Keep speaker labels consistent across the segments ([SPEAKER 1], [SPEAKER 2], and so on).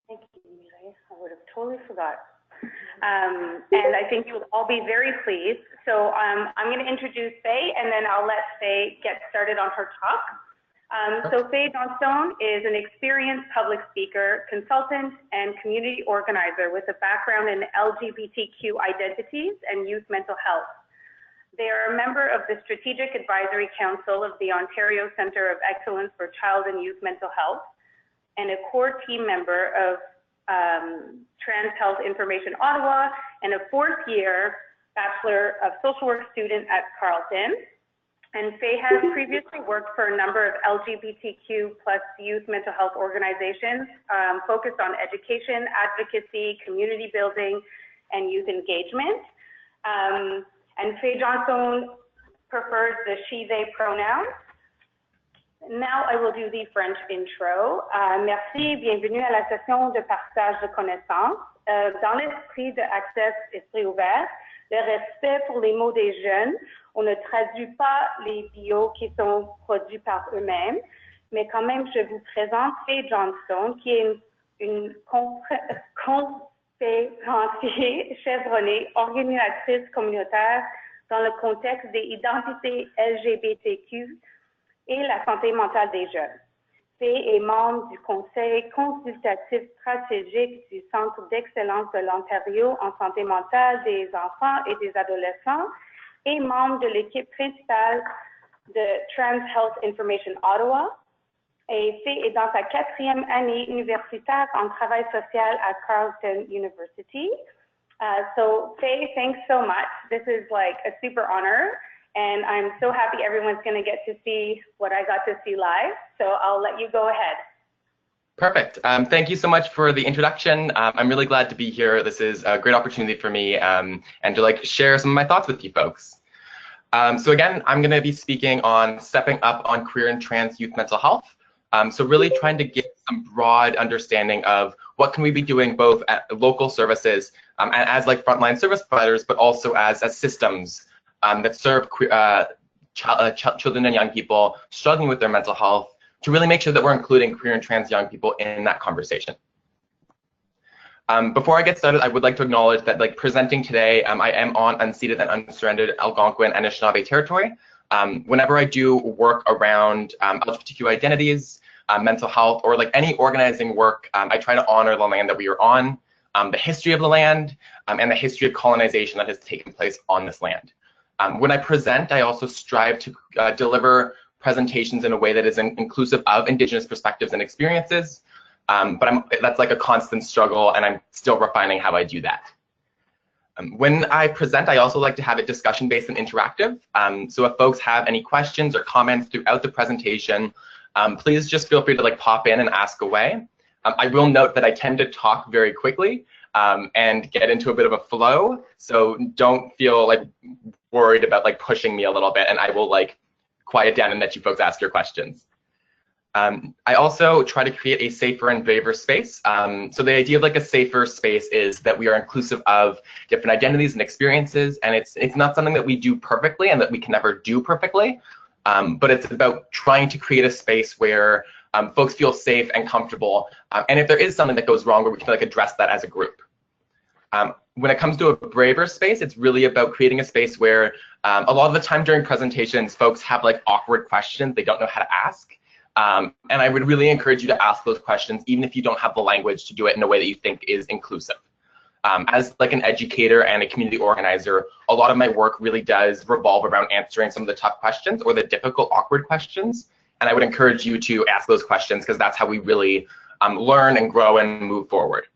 [SPEAKER 1] Thank you, Mireille. I would have totally forgot. And I think you will all be very pleased. So I'm going to introduce Faye, and then I'll let Faye get started on her talk. So Faye Johnstone is an experienced public speaker, consultant, and community organizer with a background in LGBTQ identities and youth mental health. They are a member of the Strategic Advisory Council of the Ontario Centre of Excellence for Child and Youth Mental Health, and a core team member of Trans Health Information Ottawa, and a fourth-year Bachelor of Social Work student at Carleton. And Faye has previously worked for a number of LGBTQ plus youth mental health organizations focused on education, advocacy, community building, and youth engagement. And Faye Johnstone prefers the she/they pronouns. Now I will do the French intro. Merci, bienvenue à la session de partage de connaissances. Dans l'esprit de Access Esprit Ouvert, le respect pour les mots des jeunes, on ne traduit pas les bios qui sont produits par eux-mêmes, mais quand même, je vous présente Faye Johnstone, qui est une conférencière chevronnée, organisatrice communautaire dans le contexte des identités LGBTQ et la santé mentale des jeunes. Faye est membre du Conseil consultatif stratégique du Centre d'excellence de l'Ontario en santé mentale des enfants et des adolescents et membre de l'équipe principale de Trans Health Information Ottawa. Et Faye est dans sa 4e année universitaire en travail social à Carleton University. So Faye, thanks so much. This is like a super honor. And I'm so happy everyone's going to get to see what I got to see live. So I'll let you go ahead.
[SPEAKER 2] Perfect. Thank you so much for the introduction. I'm really glad to be here. This is a great opportunity for me and to share some of my thoughts with you folks. So again, I'm going to be speaking on stepping up on queer and trans youth mental health. So really trying to get some broad understanding of what can we be doing both at local services and as frontline service providers, but also as systems that serve children and young people struggling with their mental health to really make sure that we're including queer and trans young people in that conversation. Before I get started, I would like to acknowledge that presenting today, I am on unceded and unsurrendered Algonquin and Anishinaabe territory. Whenever I do work around LGBTQ identities, mental health, or any organizing work, I try to honor the land that we are on, the history of the land, and the history of colonization that has taken place on this land. When I present, I also strive to deliver presentations in a way that is inclusive of Indigenous perspectives and experiences, but that's a constant struggle, and I'm still refining how I do that. When I present, I also like to have it discussion-based and interactive, so if folks have any questions or comments throughout the presentation, please just feel free to pop in and ask away. I will note that I tend to talk very quickly and get into a bit of a flow, so don't feel worried about pushing me a little bit, and I will quiet down and let you folks ask your questions. I also try to create a safer and braver space. So the idea of a safer space is that we are inclusive of different identities and experiences, and it's not something that we do perfectly and that we can never do perfectly, but it's about trying to create a space where folks feel safe and comfortable, and if there is something that goes wrong, where we can address that as a group. When it comes to a braver space, it's really about creating a space where a lot of the time during presentations, folks have awkward questions they don't know how to ask. And I would really encourage you to ask those questions, even if you don't have the language to do it in a way that you think is inclusive. As an educator and a community organizer, a lot of my work really does revolve around answering some of the tough questions or the difficult, awkward questions. And I would encourage you to ask those questions, because that's how we really learn and grow and move forward.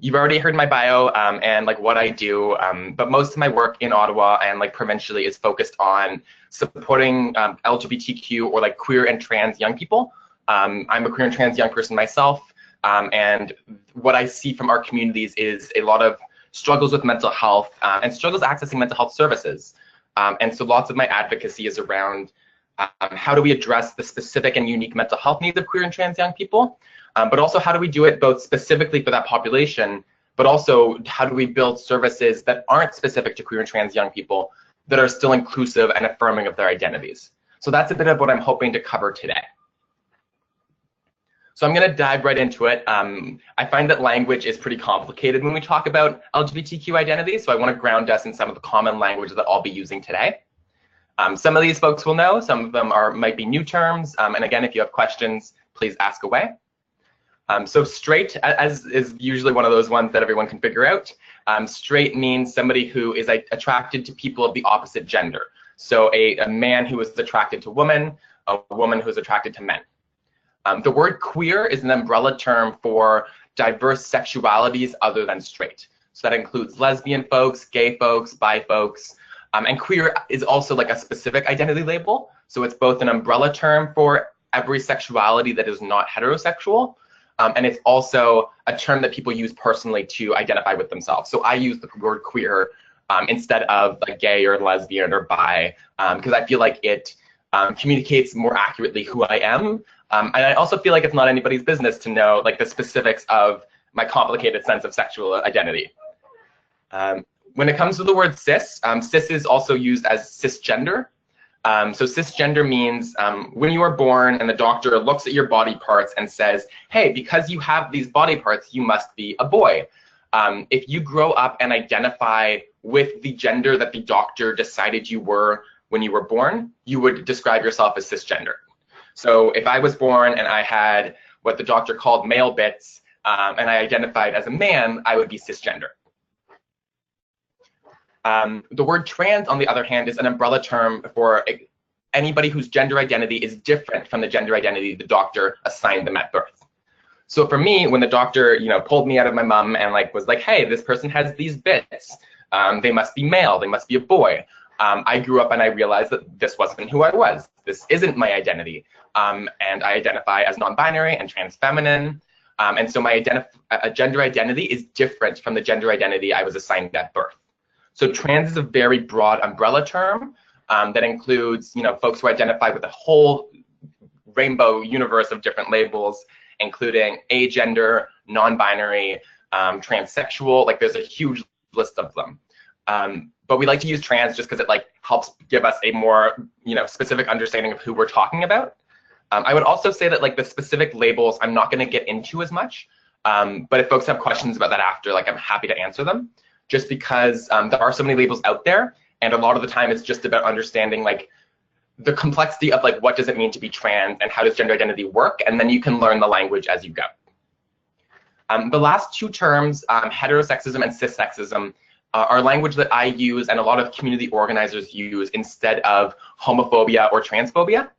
[SPEAKER 2] You've already heard my bio and what I do, but most of my work in Ottawa and provincially is focused on supporting LGBTQ or queer and trans young people. I'm a queer and trans young person myself, and what I see from our communities is a lot of struggles with mental health and struggles accessing mental health services. And so lots of my advocacy is around how do we address the specific and unique mental health needs of queer and trans young people, but also how do we do it both specifically for that population, but also how do we build services that aren't specific to queer and trans young people that are still inclusive and affirming of their identities. So that's a bit of what I'm hoping to cover today. So I'm going to dive right into it. I find that language is pretty complicated when we talk about LGBTQ identity, so I want to ground us in some of the common language that I'll be using today. Some of these folks will know, some of them might be new terms, and again, if you have questions, please ask away. So straight, as is usually one of those ones that everyone can figure out, straight means somebody who is attracted to people of the opposite gender. So a man who is attracted to women, a woman who is attracted to men. The word queer is an umbrella term for diverse sexualities other than straight. So that includes lesbian folks, gay folks, bi folks, and queer is also like a specific identity label. So it's both an umbrella term for every sexuality that is not heterosexual, and it's also a term that people use personally to identify with themselves. So I use the word queer instead of like gay or lesbian or bi, because I feel like it communicates more accurately who I am. And I also feel like it's not anybody's business to know like the specifics of my complicated sense of sexual identity. When it comes to the word cis, cis is also used as cisgender. So cisgender means when you are born and the doctor looks at your body parts and says, hey, because you have these body parts, you must be a boy. If you grow up and identify with the gender that the doctor decided you were when you were born, you would describe yourself as cisgender. So if I was born and I had what the doctor called male bits and I identified as a man, I would be cisgender. The word trans, on the other hand, is an umbrella term for anybody whose gender identity is different from the gender identity the doctor assigned them at birth. So for me, when the doctor, pulled me out of my mom and was like, hey, this person has these bits, they must be male, they must be a boy. I grew up and I realized that this wasn't who I was. This isn't my identity. And I identify as non-binary and trans feminine. And so my gender identity is different from the gender identity I was assigned at birth. So trans is a very broad umbrella term that includes, folks who identify with a whole rainbow universe of different labels, including agender, non-binary, transsexual. Like there's a huge list of them. But we like to use trans just because it helps give us a more, specific understanding of who we're talking about. I would also say that the specific labels I'm not going to get into as much, but if folks have questions about that after, I'm happy to answer them. Just because there are so many labels out there, and a lot of the time it's just about understanding the complexity of what does it mean to be trans and how does gender identity work, and then you can learn the language as you go. The last two terms, heterosexism and cissexism, are language that I use and a lot of community organizers use instead of homophobia or transphobia.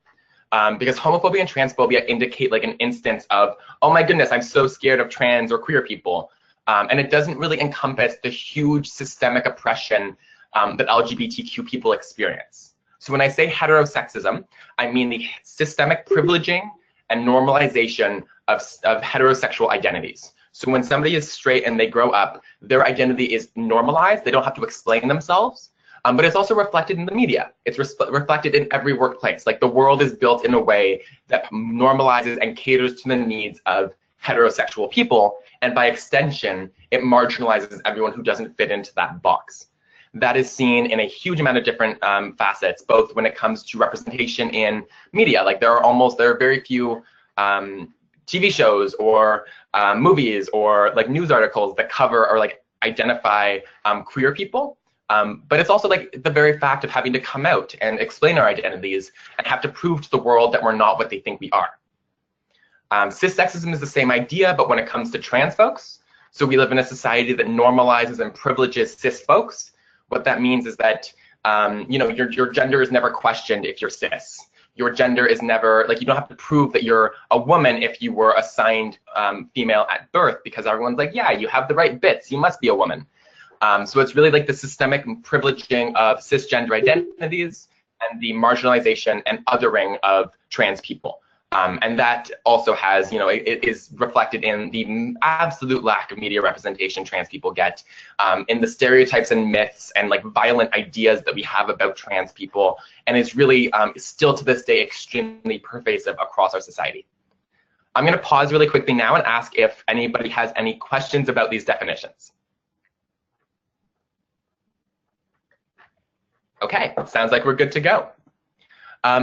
[SPEAKER 2] Because homophobia and transphobia indicate an instance of, oh my goodness, I'm so scared of trans or queer people. And it doesn't really encompass the huge systemic oppression that LGBTQ people experience. So when I say heterosexism, I mean the systemic privileging and normalization of heterosexual identities. So when somebody is straight and they grow up, their identity is normalized. They don't have to explain themselves. But it's also reflected in the media. It's reflected in every workplace. The world is built in a way that normalizes and caters to the needs of heterosexual people, and by extension, it marginalizes everyone who doesn't fit into that box. That is seen in a huge amount of different facets, both when it comes to representation in media. There are very few TV shows or movies or news articles that cover or identify queer people. But it's also the very fact of having to come out and explain our identities and have to prove to the world that we're not what they think we are. Cissexism is the same idea, but when it comes to trans folks, so we live in a society that normalizes and privileges cis folks. What that means is that your gender is never questioned if you're cis. Your gender is never, you don't have to prove that you're a woman if you were assigned female at birth, because everyone's yeah, you have the right bits, you must be a woman. So it's really the systemic privileging of cisgender identities and the marginalization and othering of trans people. And that also has, it is reflected in the absolute lack of media representation trans people get, in the stereotypes and myths and violent ideas that we have about trans people. And it's really still to this day extremely pervasive across our society. I'm going to pause really quickly now and ask if anybody has any questions about these definitions. Okay, sounds like we're good to go.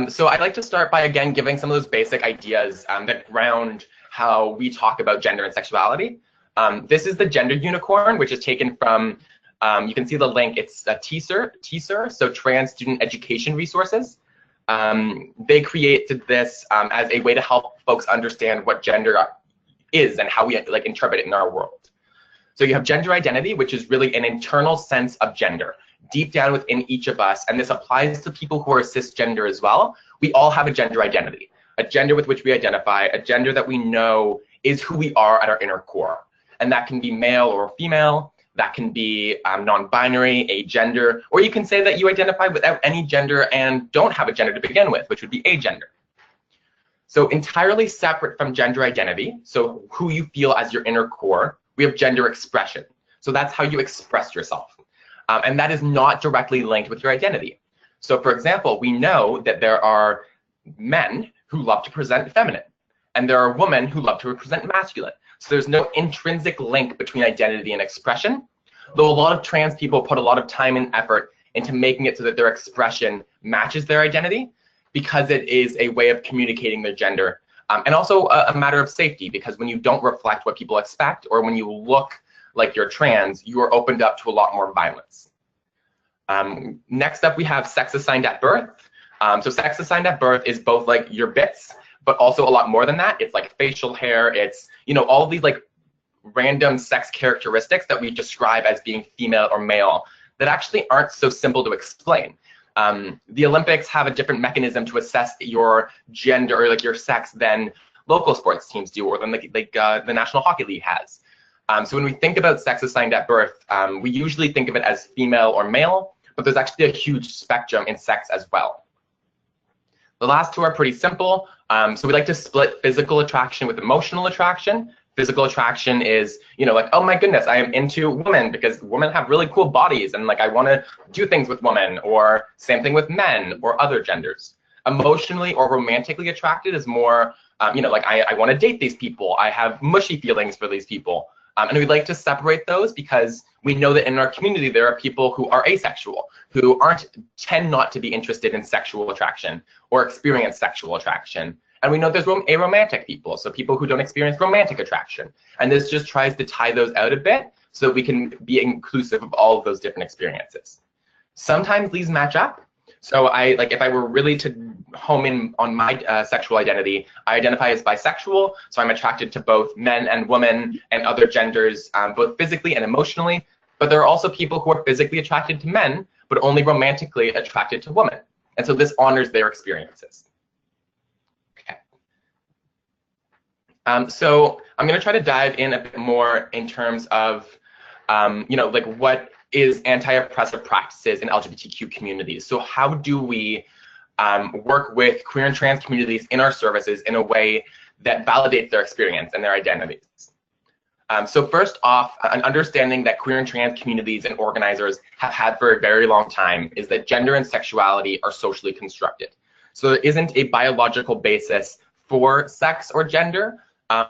[SPEAKER 2] So I'd like to start by, again, giving some of those basic ideas that ground how we talk about gender and sexuality. This is the gender unicorn, which is taken from, you can see the link, it's a TSER, so Trans Student Education Resources. They created this as a way to help folks understand what gender is and how we like interpret it in our world. So you have gender identity, which is really an internal sense of gender, deep down within each of us, and this applies to people who are cisgender as well. We all have a gender identity, a gender with which we identify, a gender that we know is who we are at our inner core. And that can be male or female, that can be non-binary, agender, or you can say that you identify without any gender and don't have a gender to begin with, which would be agender. So entirely separate from gender identity, so who you feel as your inner core, we have gender expression. So that's how you express yourself. And that is not directly linked with your identity. So for example, we know that there are men who love to present feminine, and there are women who love to represent masculine. So there's no intrinsic link between identity and expression, though a lot of trans people put a lot of time and effort into making it so that their expression matches their identity, because it is a way of communicating their gender. And also a matter of safety, because when you don't reflect what people expect, or when you look like you're trans, you are opened up to a lot more violence. Next up, we have sex assigned at birth. So sex assigned at birth is both like your bits, but also a lot more than that. It's like facial hair, it's, you know, all of these like random sex characteristics that we describe as being female or male that actually aren't so simple to explain. The Olympics have a different mechanism to assess your gender or like your sex than local sports teams do, or than the National Hockey League has. So when we think about sex assigned at birth, we usually think of it as female or male, but there's actually a huge spectrum in sex as well. The last two are pretty simple. So we like to split physical attraction with emotional attraction. Physical attraction is, you know, like, oh my goodness, I am into women because women have really cool bodies and like I want to do things with women, or same thing with men or other genders. Emotionally or romantically attracted is more, you know, like I want to date these people. I have mushy feelings for these people. And we'd like to separate those because we know that in our community there are people who are asexual, who tend not to be interested in sexual attraction or experience sexual attraction. And we know there's aromantic people, so people who don't experience romantic attraction. And this just tries to tie those out a bit so that we can be inclusive of all of those different experiences. Sometimes these match up. So if I were really to home in on my sexual identity, I identify as bisexual, so I'm attracted to both men and women and other genders, both physically and emotionally. But there are also people who are physically attracted to men, but only romantically attracted to women. And so this honors their experiences. Okay. So I'm going to try to dive in a bit more in terms of, you know, like what is anti-oppressive practices in LGBTQ communities. So how do we work with queer and trans communities in our services in a way that validates their experience and their identities? So first off, an understanding that queer and trans communities and organizers have had for a very long time is that gender and sexuality are socially constructed. So there isn't a biological basis for sex or gender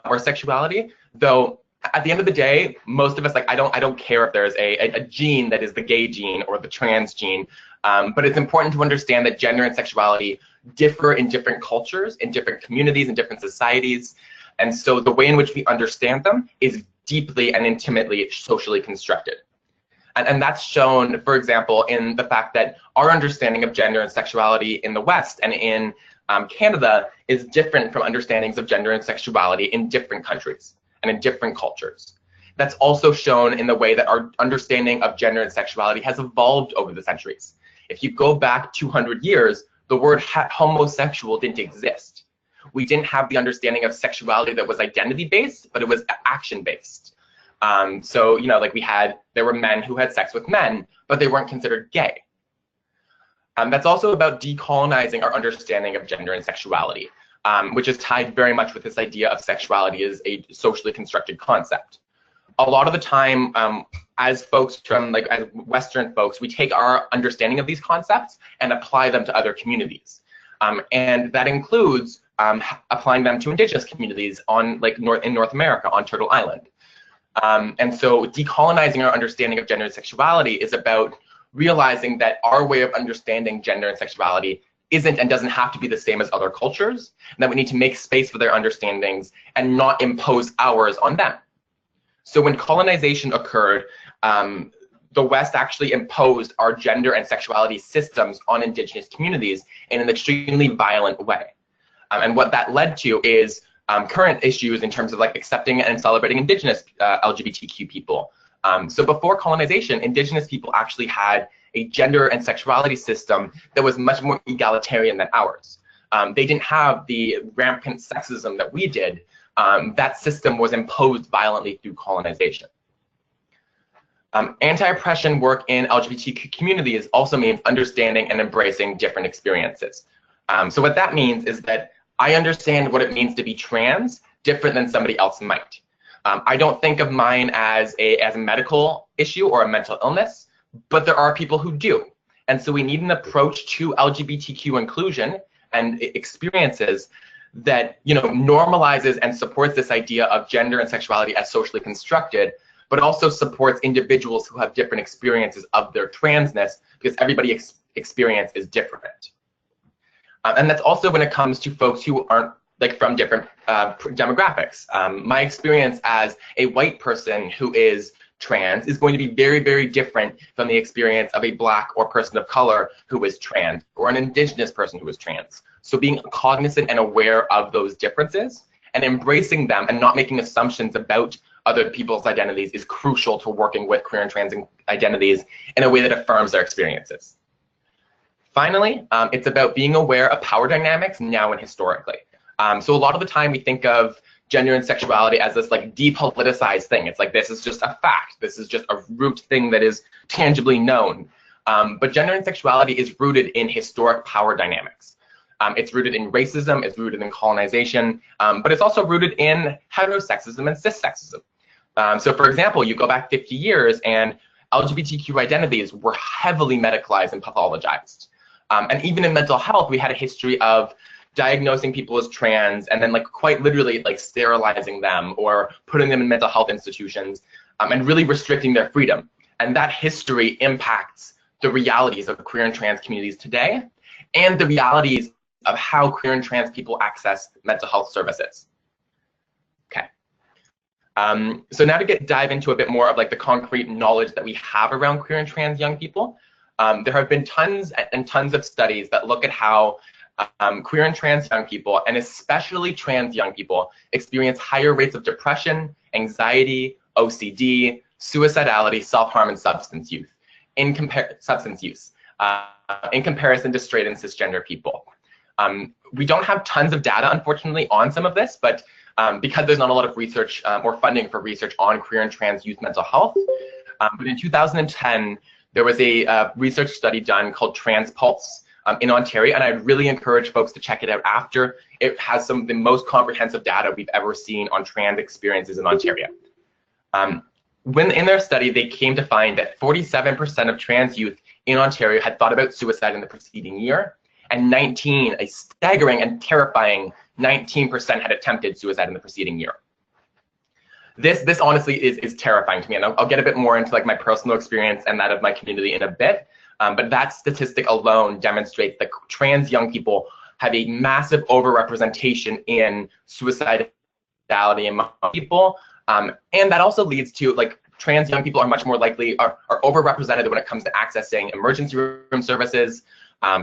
[SPEAKER 2] or sexuality, though at the end of the day, most of us, like, I don't care if there's a gene that is the gay gene or the trans gene, but it's important to understand that gender and sexuality differ in different cultures, in different communities, in different societies. And so the way in which we understand them is deeply and intimately socially constructed. And that's shown, for example, in the fact that our understanding of gender and sexuality in the West and in Canada is different from understandings of gender and sexuality in different countries and in different cultures. That's also shown in the way that our understanding of gender and sexuality has evolved over the centuries. If you go back 200 years, the word homosexual didn't exist. We didn't have the understanding of sexuality that was identity-based, but it was action-based. So, you know, like there were men who had sex with men, but they weren't considered gay. That's also about decolonizing our understanding of gender and sexuality, which is tied very much with this idea of sexuality as a socially constructed concept. A lot of the time, as folks from, as Western folks, we take our understanding of these concepts and apply them to other communities. And that includes applying them to indigenous communities in North America, on Turtle Island. And so decolonizing our understanding of gender and sexuality is about realizing that our way of understanding gender and sexuality isn't and doesn't have to be the same as other cultures, and that we need to make space for their understandings and not impose ours on them. So when colonization occurred, the West actually imposed our gender and sexuality systems on Indigenous communities in an extremely violent way. And what that led to is current issues in terms of like accepting and celebrating Indigenous LGBTQ people. So before colonization, Indigenous people actually had a gender and sexuality system that was much more egalitarian than ours. They didn't have the rampant sexism that we did. That system was imposed violently through colonization. Anti-oppression work in LGBTQ communities also means understanding and embracing different experiences. So what that means is that I understand what it means to be trans different than somebody else might. I don't think of mine as a medical issue or a mental illness, but there are people who do. And so we need an approach to LGBTQ inclusion and experiences that, you know, normalizes and supports this idea of gender and sexuality as socially constructed, but also supports individuals who have different experiences of their transness, because everybody's experience is different. And that's also when it comes to folks who aren't like from different demographics. My experience as a white person who is trans is going to be very, very different from the experience of a Black or person of color who is trans, or an Indigenous person who is trans. So being cognizant and aware of those differences and embracing them and not making assumptions about other people's identities is crucial to working with queer and trans identities in a way that affirms their experiences. Finally, it's about being aware of power dynamics now and historically. So a lot of the time we think of gender and sexuality as this like depoliticized thing. It's like, this is just a fact. This is just a root thing that is tangibly known. But gender and sexuality is rooted in historic power dynamics. It's rooted in racism, it's rooted in colonization, but it's also rooted in heterosexism and cissexism. So for example, you go back 50 years and LGBTQ identities were heavily medicalized and pathologized. And even in mental health, we had a history of diagnosing people as trans and then like quite literally like sterilizing them or putting them in mental health institutions and really restricting their freedom. And that history impacts the realities of queer and trans communities today and the realities of how queer and trans people access mental health services. Okay. So now to dive into a bit more of like the concrete knowledge that we have around queer and trans young people. There have been tons and tons of studies that look at how queer and trans young people, and especially trans young people, experience higher rates of depression, anxiety, OCD, suicidality, self-harm, and substance use in comparison to straight and cisgender people. We don't have tons of data, unfortunately, on some of this, but because there's not a lot of research or funding for research on queer and trans youth mental health. But in 2010, there was a research study done called Trans Pulse in Ontario, and I'd really encourage folks to check it out after. It has some of the most comprehensive data we've ever seen on trans experiences in Ontario. When in their study, they came to find that 47% of trans youth in Ontario had thought about suicide in the preceding year, and a staggering and terrifying 19% had attempted suicide in the preceding year. This honestly is terrifying to me, and I'll get a bit more into like my personal experience and that of my community in a bit. But that statistic alone demonstrates that trans young people have a massive overrepresentation in suicidality among people, and that also leads to like trans young people are much more likely are overrepresented when it comes to accessing emergency room services,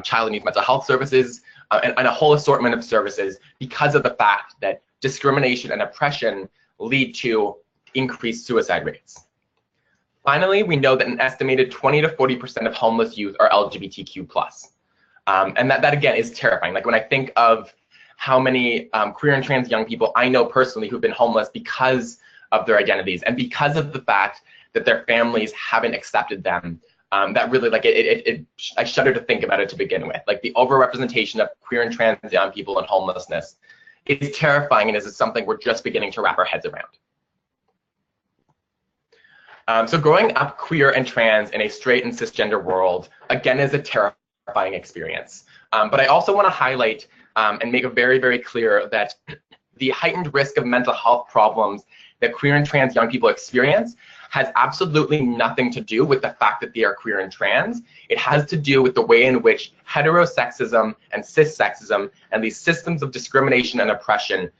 [SPEAKER 2] child and youth mental health services, and a whole assortment of services because of the fact that discrimination and oppression lead to increased suicide rates. Finally, we know that an estimated 20 to 40% of homeless youth are LGBTQ+. And that again is terrifying. Like when I think of how many queer and trans young people I know personally who've been homeless because of their identities and because of the fact that their families haven't accepted them, that really like I shudder to think about it to begin with. Like the overrepresentation of queer and trans young people in homelessness is terrifying, and is something we're just beginning to wrap our heads around. So growing up queer and trans in a straight and cisgender world, again, is a terrifying experience. But I also want to highlight and make it very, very clear that the heightened risk of mental health problems that queer and trans young people experience has absolutely nothing to do with the fact that they are queer and trans. It has to do with the way in which heterosexism and cissexism and these systems of discrimination and oppression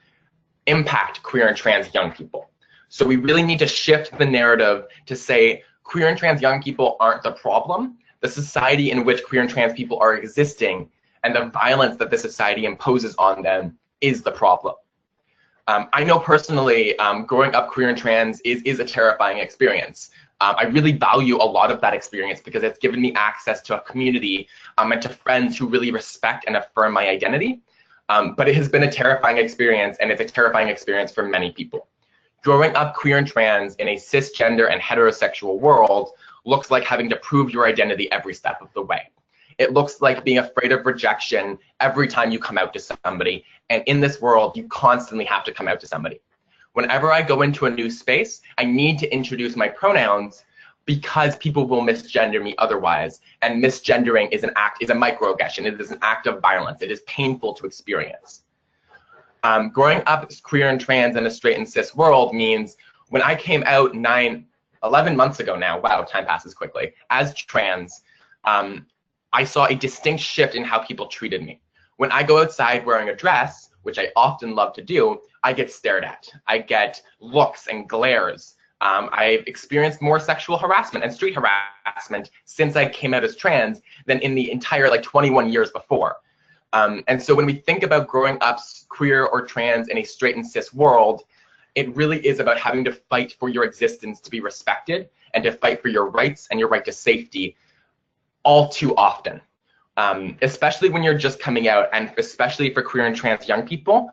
[SPEAKER 2] impact queer and trans young people. So we really need to shift the narrative to say queer and trans young people aren't the problem. The society in which queer and trans people are existing and the violence that the society imposes on them is the problem. I know personally, growing up queer and trans is a terrifying experience. I really value a lot of that experience because it's given me access to a community and to friends who really respect and affirm my identity. But it has been a terrifying experience, and it's a terrifying experience for many people. Growing up queer and trans in a cisgender and heterosexual world looks like having to prove your identity every step of the way. It looks like being afraid of rejection every time you come out to somebody. And in this world, you constantly have to come out to somebody. Whenever I go into a new space, I need to introduce my pronouns because people will misgender me otherwise. And misgendering is a microaggression. It is an act of violence. It is painful to experience. Growing up as queer and trans in a straight and cis world means when I came out 11 months ago now, wow, time passes quickly, as trans, I saw a distinct shift in how people treated me. When I go outside wearing a dress, which I often love to do, I get stared at. I get looks and glares. I've experienced more sexual harassment and street harassment since I came out as trans than in the entire 21 years before. And so when we think about growing up queer or trans in a straight and cis world, it really is about having to fight for your existence to be respected and to fight for your rights and your right to safety all too often, especially when you're just coming out, and especially for queer and trans young people.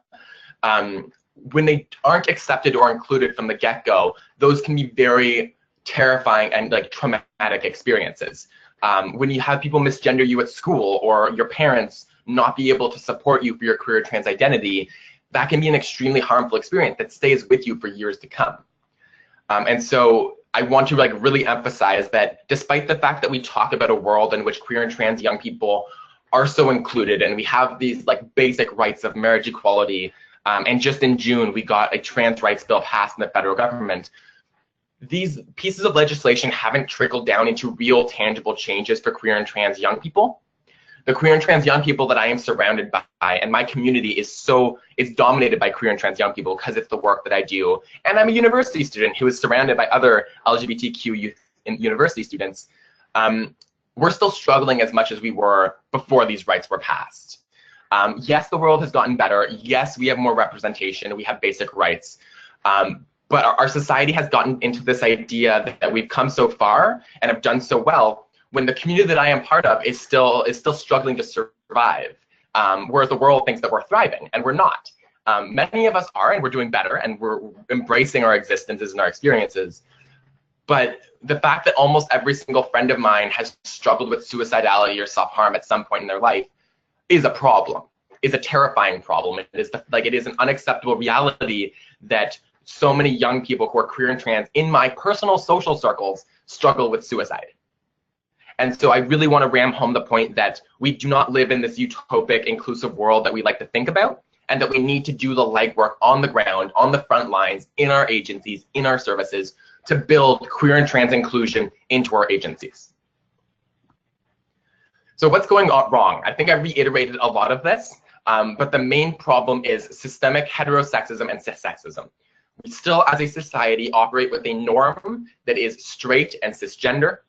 [SPEAKER 2] When they aren't accepted or included from the get-go, those can be very terrifying and traumatic experiences. When you have people misgender you at school or your parents not be able to support you for your queer or trans identity, that can be an extremely harmful experience that stays with you for years to come. And so I want to really emphasize that despite the fact that we talk about a world in which queer and trans young people are so included and we have these basic rights of marriage equality, and just in June we got a trans rights bill passed in the federal government, these pieces of legislation haven't trickled down into real tangible changes for queer and trans young people. The queer and trans young people that I am surrounded by, and my community is dominated by queer and trans young people because it's the work that I do. And I'm a university student who is surrounded by other LGBTQ youth and university students. We're still struggling as much as we were before these rights were passed. Yes, the world has gotten better. Yes, we have more representation. We have basic rights. But our society has gotten into this idea that we've come so far and have done so well when the community that I am part of is still struggling to survive, whereas the world thinks that we're thriving, and we're not. Many of us are, and we're doing better, and we're embracing our existences and our experiences. But the fact that almost every single friend of mine has struggled with suicidality or self-harm at some point in their life is a problem, is a terrifying problem. It is an unacceptable reality that so many young people who are queer and trans in my personal social circles struggle with suicide. And so I really want to ram home the point that we do not live in this utopic, inclusive world that we like to think about, and that we need to do the legwork on the ground, on the front lines, in our agencies, in our services, to build queer and trans inclusion into our agencies. So what's going on wrong? I think I reiterated a lot of this, but the main problem is systemic heterosexism and cissexism. We still, as a society, operate with a norm that is straight and cisgender,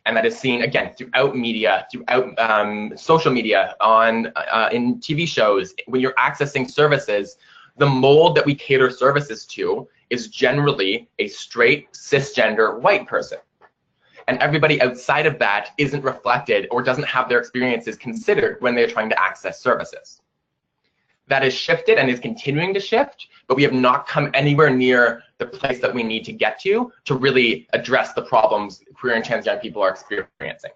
[SPEAKER 2] and that is seen, again, throughout media, throughout social media, in TV shows. When you're accessing services, the mold that we cater services to is generally a straight, cisgender, white person. And everybody outside of that isn't reflected or doesn't have their experiences considered when they're trying to access services. That has shifted and is continuing to shift, but we have not come anywhere near the place that we need to get to really address the problems queer and trans young people are experiencing.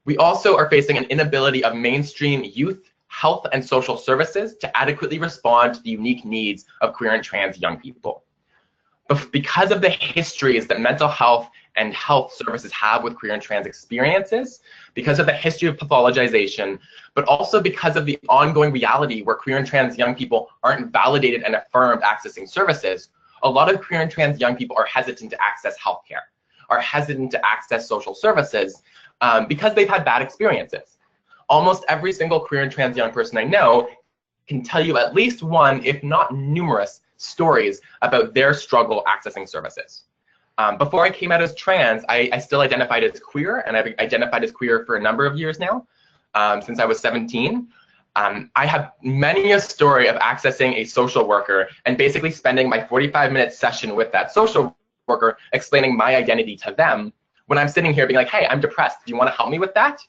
[SPEAKER 2] We also are facing an inability of mainstream youth, health, and social services to adequately respond to the unique needs of queer and trans young people. But because of the histories that mental health and health services have with queer and trans experiences, because of the history of pathologization, but also because of the ongoing reality where queer and trans young people aren't validated and affirmed accessing services, a lot of queer and trans young people are hesitant to access healthcare, are hesitant to access social services because they've had bad experiences. Almost every single queer and trans young person I know can tell you at least one, if not numerous, stories about their struggle accessing services. Before I came out as trans, I still identified as queer, and I've identified as queer for a number of years now, since I was 17. I have many a story of accessing a social worker and basically spending my 45-minute session with that social worker explaining my identity to them when I'm sitting here being like, hey, I'm depressed. Do you want to help me with that?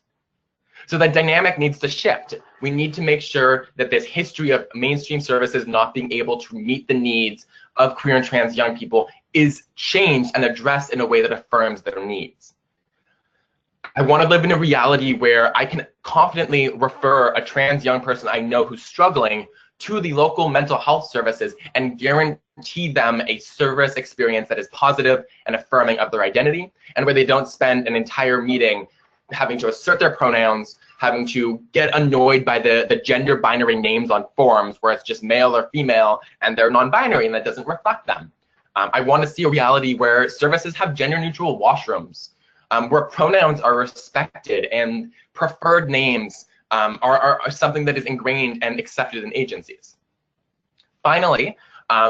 [SPEAKER 2] So the dynamic needs to shift. We need to make sure that this history of mainstream services not being able to meet the needs of queer and trans young people is changed and addressed in a way that affirms their needs. I want to live in a reality where I can confidently refer a trans young person I know who's struggling to the local mental health services and guarantee them a service experience that is positive and affirming of their identity, and where they don't spend an entire meeting having to assert their pronouns, having to get annoyed by the gender binary names on forms where it's just male or female and they're non-binary and that doesn't reflect them. I want to see a reality where services have gender-neutral washrooms, where pronouns are respected and preferred names are something that is ingrained and accepted in agencies. Finally,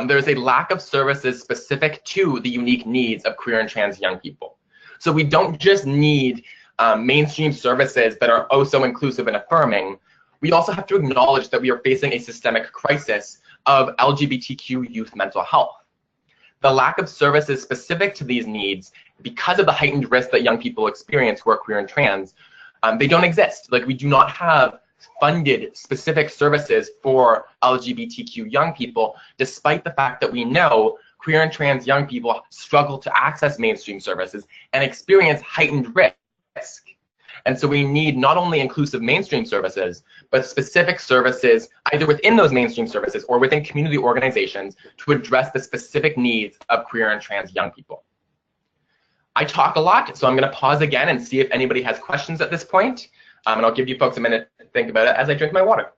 [SPEAKER 2] there's a lack of services specific to the unique needs of queer and trans young people. So we don't just need mainstream services that are oh so inclusive and affirming. We also have to acknowledge that we are facing a systemic crisis of LGBTQ youth mental health. The lack of services specific to these needs, because of the heightened risk that young people experience who are queer and trans, they don't exist. Like, we do not have funded specific services for LGBTQ young people, despite the fact that we know queer and trans young people struggle to access mainstream services and experience heightened risk. And so we need not only inclusive mainstream services, but specific services either within those mainstream services or within community organizations to address the specific needs of queer and trans young people. I talk a lot, so I'm going to pause again and see if anybody has questions at this point. And I'll give you folks a minute to think about it as I drink my water.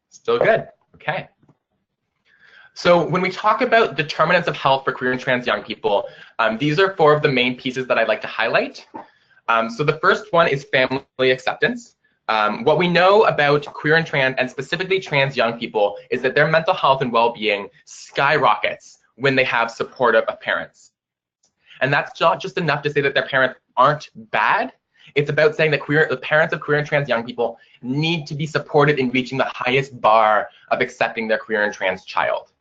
[SPEAKER 2] Still good. Okay. So when we talk about determinants of health for queer and trans young people, these are four of the main pieces that I'd like to highlight. So the first one is family acceptance. What we know about queer and trans, and specifically trans young people, is that their mental health and well-being skyrockets when they have supportive parents. And that's not just enough to say that their parents aren't bad. It's about saying that the parents of queer and trans young people need to be supported in reaching the highest bar of accepting their queer and trans child.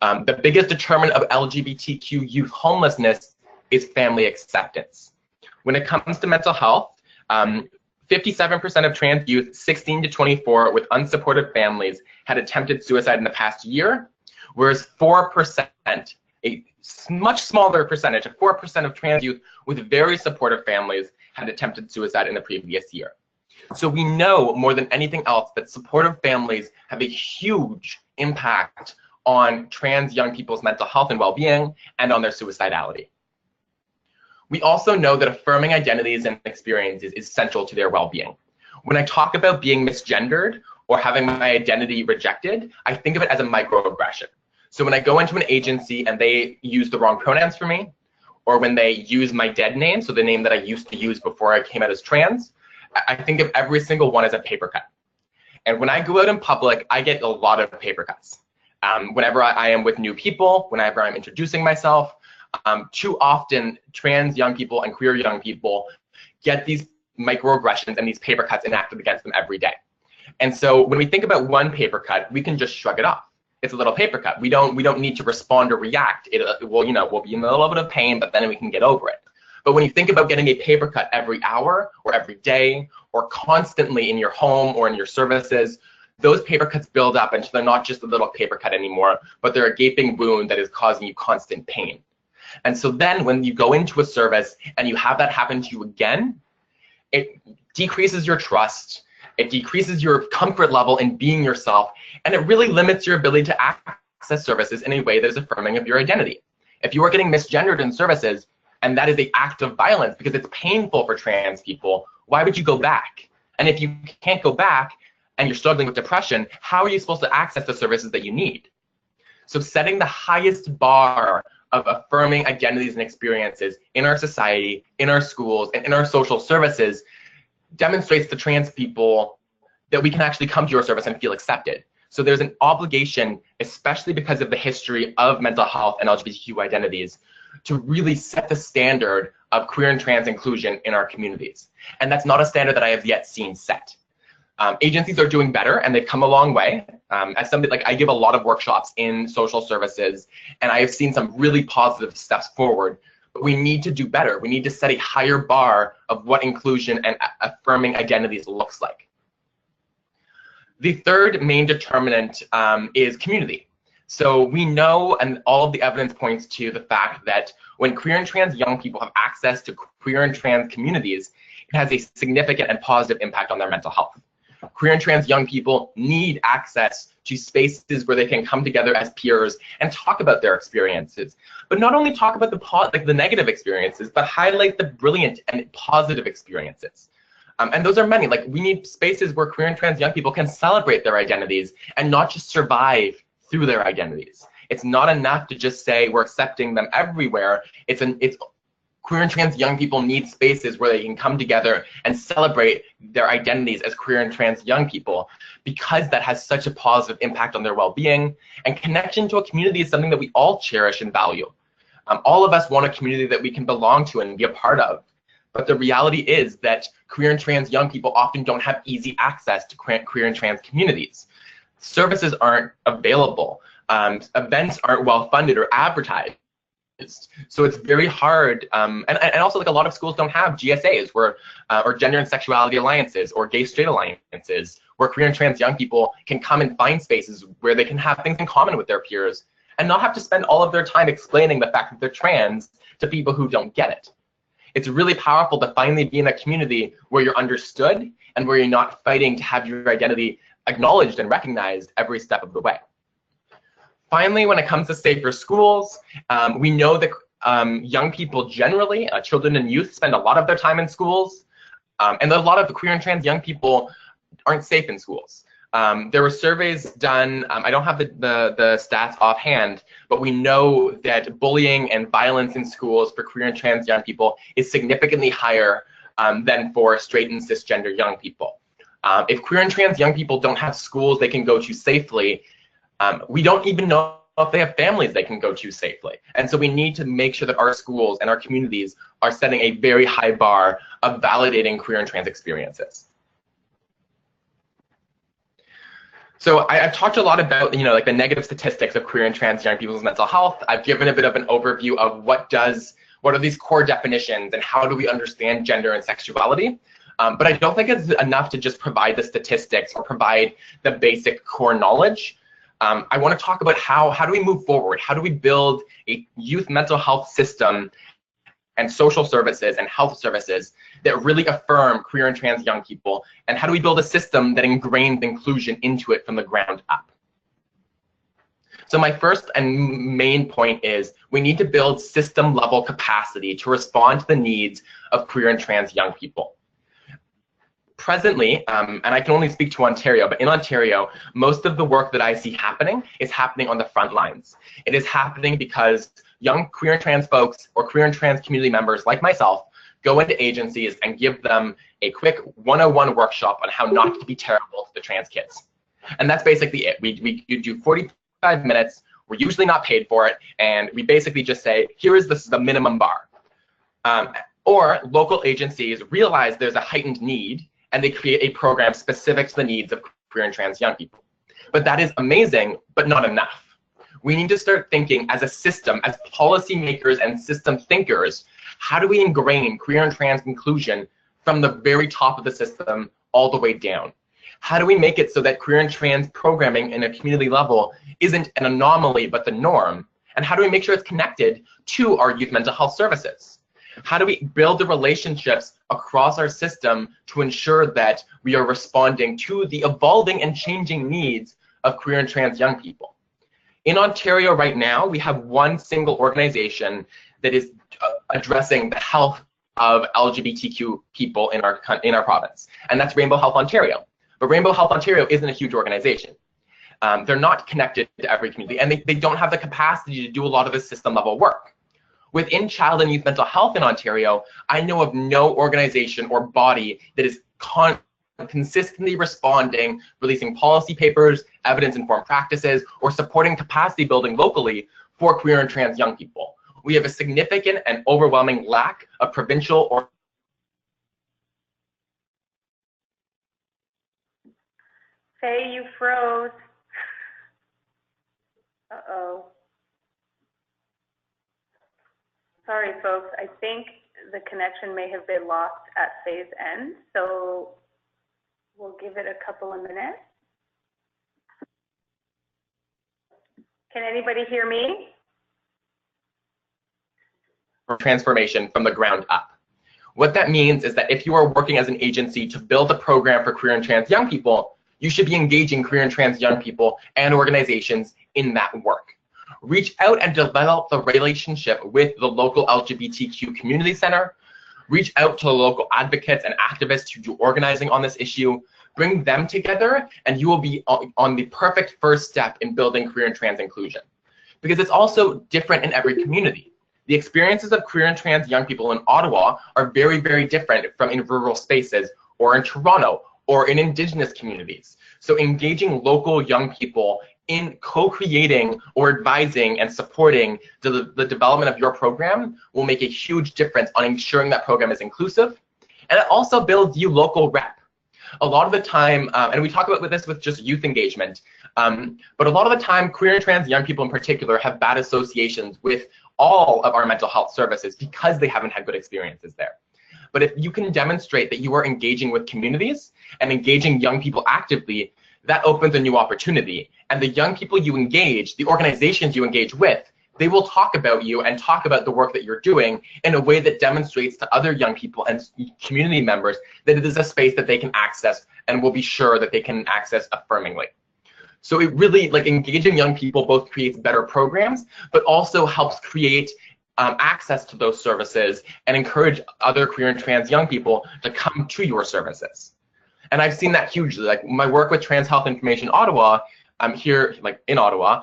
[SPEAKER 2] The biggest determinant of LGBTQ youth homelessness is family acceptance. When it comes to mental health, 57% of trans youth 16 to 24 with unsupported families had attempted suicide in the past year, whereas 4%, a much smaller percentage of 4% of trans youth with very supportive families had attempted suicide in the previous year. So we know more than anything else that supportive families have a huge impact on trans young people's mental health and well-being and on their suicidality. We also know that affirming identities and experiences is central to their well-being. When I talk about being misgendered or having my identity rejected, I think of it as a microaggression. So when I go into an agency and they use the wrong pronouns for me, or when they use my dead name, so the name that I used to use before I came out as trans, I think of every single one as a paper cut. And when I go out in public, I get a lot of paper cuts. Whenever I am with new people, whenever I'm introducing myself, too often trans young people and queer young people get these microaggressions and these paper cuts enacted against them every day. And so when we think about one paper cut, we can just shrug it off. It's a little paper cut. We don't will respond or react. We'll be in a little bit of pain, but then we can get over it. But when you think about getting a paper cut every hour or every day or constantly in your home or in your services, those paper cuts build up until they're not just a little paper cut anymore, but they're a gaping wound that is causing you constant pain. And so then when you go into a service and you have that happen to you again, it decreases your trust, it decreases your comfort level in being yourself, and it really limits your ability to access services in a way that is affirming of your identity. If you are getting misgendered in services, and that is an act of violence because it's painful for trans people, why would you go back? And if you can't go back, and you're struggling with depression, how are you supposed to access the services that you need? So setting the highest bar of affirming identities and experiences in our society, in our schools, and in our social services demonstrates to trans people that we can actually come to your service and feel accepted. So there's an obligation, especially because of the history of mental health and LGBTQ identities, to really set the standard of queer and trans inclusion in our communities. And that's not a standard that I have yet seen set. Agencies are doing better, and they've come a long way. As somebody, like, I give a lot of workshops in social services, and I have seen some really positive steps forward, but we need to do better. We need to set a higher bar of what inclusion and affirming identities looks like. The third main determinant is community. So we know, and all of the evidence points to the fact that when queer and trans young people have access to queer and trans communities, it has a significant and positive impact on their mental health. Queer and trans young people need access to spaces where they can come together as peers and talk about their experiences, but not only talk about the negative experiences, but highlight the brilliant and positive experiences. And those are many. Like, we need spaces where queer and trans young people can celebrate their identities and not just survive through their identities. It's not enough to just say we're accepting them everywhere. Queer and trans young people need spaces where they can come together and celebrate their identities as queer and trans young people, because that has such a positive impact on their well-being. And connection to a community is something that we all cherish and value. All of us want a community that we can belong to and be a part of. But the reality is that queer and trans young people often don't have easy access to queer and trans communities. Services aren't available. Events aren't well funded or advertised. So it's very hard, and also, like, a lot of schools don't have GSAs or gender and sexuality alliances or gay-straight alliances where queer and trans young people can come and find spaces where they can have things in common with their peers and not have to spend all of their time explaining the fact that they're trans to people who don't get it. It's really powerful to finally be in a community where you're understood and where you're not fighting to have your identity acknowledged and recognized every step of the way. Finally, when it comes to safer schools, we know that young people generally, children and youth, spend a lot of their time in schools, and a lot of the queer and trans young people aren't safe in schools. There were surveys done, I don't have the stats offhand, but we know that bullying and violence in schools for queer and trans young people is significantly higher than for straight and cisgender young people. If queer and trans young people don't have schools they can go to safely, we don't even know if they have families they can go to safely. And so we need to make sure that our schools and our communities are setting a very high bar of validating queer and trans experiences. So I've talked a lot about, like, the negative statistics of queer and trans young people's mental health. I've given a bit of an overview of what are these core definitions and how do we understand gender and sexuality. But I don't think it's enough to just provide the statistics or provide the basic core knowledge. I want to talk about how do we move forward? How do we build a youth mental health system and social services and health services that really affirm queer and trans young people? And how do we build a system that ingrains inclusion into it from the ground up? So my first and main point is we need to build system level capacity to respond to the needs of queer and trans young people. Presently, and I can only speak to Ontario, but in Ontario, most of the work that I see happening is happening on the front lines. It is happening because young queer and trans folks or queer and trans community members like myself go into agencies and give them a quick 101 workshop on how not to be terrible to the trans kids. And that's basically it. We do 45 minutes, we're usually not paid for it, and we basically just say, here is the minimum bar. Or local agencies realize there's a heightened need and they create a program specific to the needs of queer and trans young people. But that is amazing, but not enough. We need to start thinking as a system, as policymakers and system thinkers, how do we ingrain queer and trans inclusion from the very top of the system all the way down? How do we make it so that queer and trans programming in a community level isn't an anomaly, but the norm? And how do we make sure it's connected to our youth mental health services? How do we build the relationships across our system to ensure that we are responding to the evolving and changing needs of queer and trans young people? In Ontario right now, we have one single organization that is addressing the health of LGBTQ people in our province, and that's Rainbow Health Ontario. But Rainbow Health Ontario isn't a huge organization. They're not connected to every community, and they don't have the capacity to do a lot of the system level work. Within child and youth mental health in Ontario, I know of no organization or body that is consistently responding, releasing policy papers, evidence-informed practices, or supporting capacity building locally for queer and trans young people. We have a significant and overwhelming lack of provincial or
[SPEAKER 1] Faye, you froze. Uh-oh. Sorry, folks. I think the connection may have been lost at Faye's end, so we'll give it a couple of minutes. Can anybody hear me?
[SPEAKER 2] transformation from the ground up. What that means is that if you are working as an agency to build a program for queer and trans young people, you should be engaging queer and trans young people and organizations in that work. Reach out and develop the relationship with the local LGBTQ community center. Reach out to the local advocates and activists who do organizing on this issue. Bring them together, and you will be on the perfect first step in building queer and trans inclusion. Because it's also different in every community. The experiences of queer and trans young people in Ottawa are very, very different from in rural spaces or in Toronto or in Indigenous communities. So engaging local young people in co-creating or advising and supporting the development of your program will make a huge difference on ensuring that program is inclusive. And it also builds you local rep. A lot of the time, and we talk about this with just youth engagement, but a lot of the time, queer and trans young people in particular have bad associations with all of our mental health services because they haven't had good experiences there. But if you can demonstrate that you are engaging with communities and engaging young people actively, that opens a new opportunity. And the young people you engage, the organizations you engage with, they will talk about you and talk about the work that you're doing in a way that demonstrates to other young people and community members that it is a space that they can access and will be sure that they can access affirmingly. So it really, like, engaging young people both creates better programs, but also helps create access to those services and encourage other queer and trans young people to come to your services. And I've seen that hugely. Like my work with Trans Health Information Ottawa, here, like in Ottawa,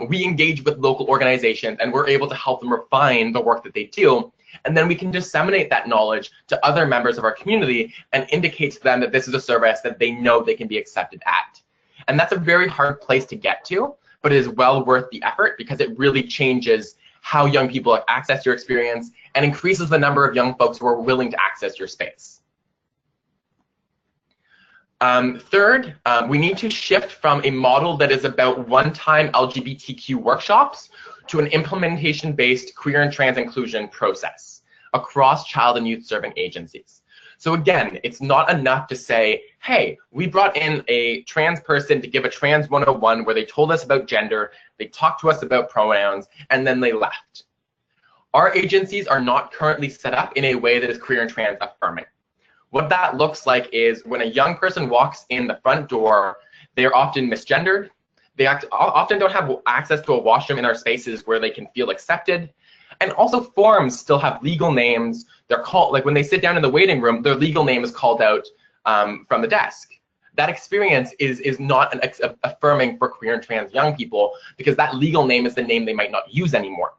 [SPEAKER 2] we engage with local organizations and we're able to help them refine the work that they do. And then we can disseminate that knowledge to other members of our community and indicate to them that this is a service that they know they can be accepted at. And that's a very hard place to get to, but it is well worth the effort because it really changes how young people access your experience and increases the number of young folks who are willing to access your space. Third, we need to shift from a model that is about one-time LGBTQ workshops to an implementation-based queer and trans inclusion process across child and youth serving agencies. So again, it's not enough to say, hey, we brought in a trans person to give a trans 101 where they told us about gender, they talked to us about pronouns, and then they left. Our agencies are not currently set up in a way that is queer and trans affirming. What that looks like is when a young person walks in the front door, they are often misgendered. They often don't have access to a washroom in our spaces where they can feel accepted. And also forms still have legal names. They're called, like when they sit down in the waiting room, their legal name is called out from the desk. That experience is not affirming for queer and trans young people because that legal name is the name they might not use anymore.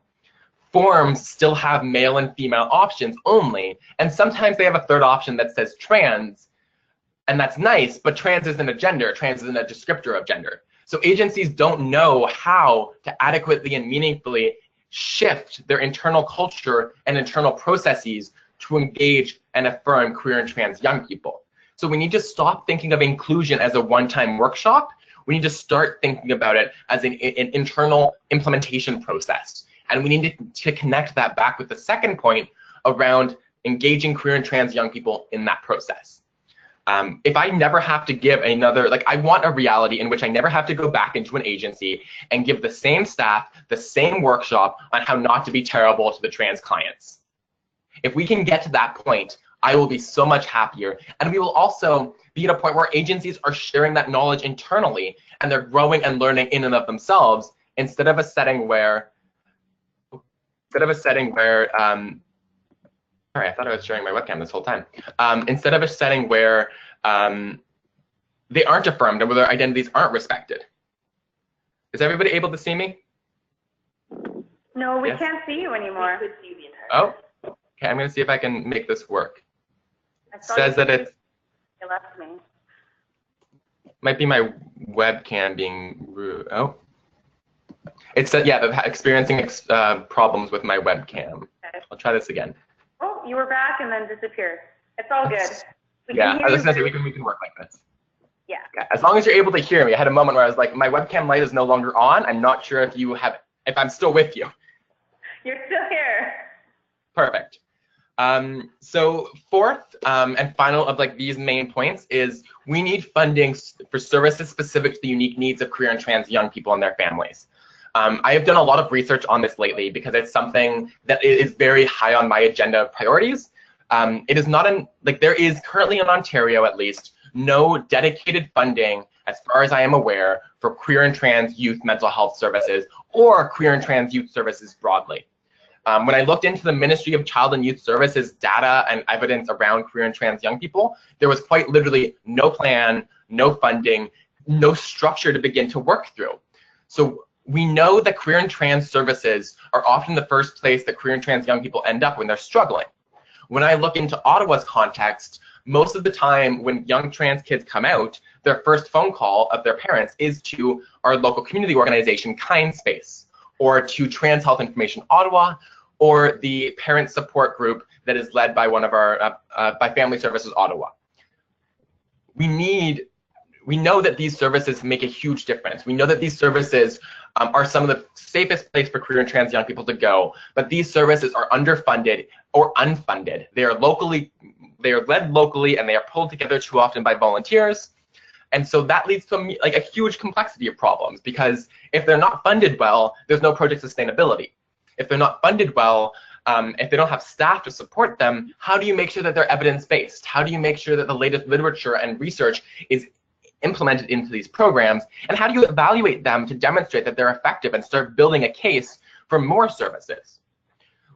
[SPEAKER 2] Forms still have male and female options only, and sometimes they have a third option that says trans, and that's nice, but trans isn't a gender, trans isn't a descriptor of gender. So agencies don't know how to adequately and meaningfully shift their internal culture and internal processes to engage and affirm queer and trans young people. So we need to stop thinking of inclusion as a one-time workshop. We need to start thinking about it as an internal implementation process. And we need to connect that back with the second point around engaging queer and trans young people in that process. If I never have to give another, like I want a reality in which I never have to go back into an agency and give the same staff the same workshop on how not to be terrible to the trans clients. If we can get to that point, I will be so much happier. And we will also be at a point where agencies are sharing that knowledge internally and they're growing and learning in and of themselves instead of a setting where sorry, I thought I was sharing my webcam this whole time. Instead of a setting where they aren't affirmed and where their identities aren't respected. Is everybody able to see me?
[SPEAKER 1] No, we
[SPEAKER 2] Yes?
[SPEAKER 1] can't see you anymore.
[SPEAKER 3] We could see the entire.
[SPEAKER 2] Oh, okay, I'm gonna see if I can make this work.
[SPEAKER 1] I
[SPEAKER 2] It
[SPEAKER 1] saw
[SPEAKER 2] says
[SPEAKER 1] you,
[SPEAKER 2] that it
[SPEAKER 1] you left me.
[SPEAKER 2] might be my webcam being oh. It said, yeah, they're experiencing problems with my webcam.
[SPEAKER 1] Okay.
[SPEAKER 2] I'll try this again.
[SPEAKER 1] Oh, you were back and then disappeared. It's all good. We
[SPEAKER 2] Yeah,
[SPEAKER 1] can
[SPEAKER 2] I
[SPEAKER 1] hear
[SPEAKER 2] was gonna say
[SPEAKER 1] you.
[SPEAKER 2] we can work like this.
[SPEAKER 1] Yeah.
[SPEAKER 2] Okay. As long as you're able to hear me. I had a moment where I was like, my webcam light is no longer on. I'm not sure if I'm still with you.
[SPEAKER 1] You're still here.
[SPEAKER 2] Perfect. So fourth and final of like these main points is we need funding for services specific to the unique needs of queer and trans young people and their families. I have done a lot of research on this lately because it's something that is very high on my agenda of priorities. It is not there is currently in Ontario at least no dedicated funding, as far as I am aware, for queer and trans youth mental health services or queer and trans youth services broadly. When I looked into the Ministry of Child and Youth Services data and evidence around queer and trans young people, there was quite literally no plan, no funding, no structure to begin to work through. So we know that queer and trans services are often the first place that queer and trans young people end up when they're struggling. When I look into Ottawa's context, most of the time when young trans kids come out, their first phone call of their parents is to our local community organization, Kind Space, or to Trans Health Information Ottawa, or the parent support group that is led by one of our, by Family Services Ottawa. We know that these services make a huge difference. We know that these services are some of the safest place for queer and trans young people to go, but these services are underfunded or unfunded. They are led locally and they are pulled together too often by volunteers. And so that leads to a huge complexity of problems, because if they're not funded well, there's no project sustainability. If they're not funded well, if they don't have staff to support them, how do you make sure that they're evidence-based? How do you make sure that the latest literature and research is implemented into these programs? And how do you evaluate them to demonstrate that they're effective and start building a case for more services?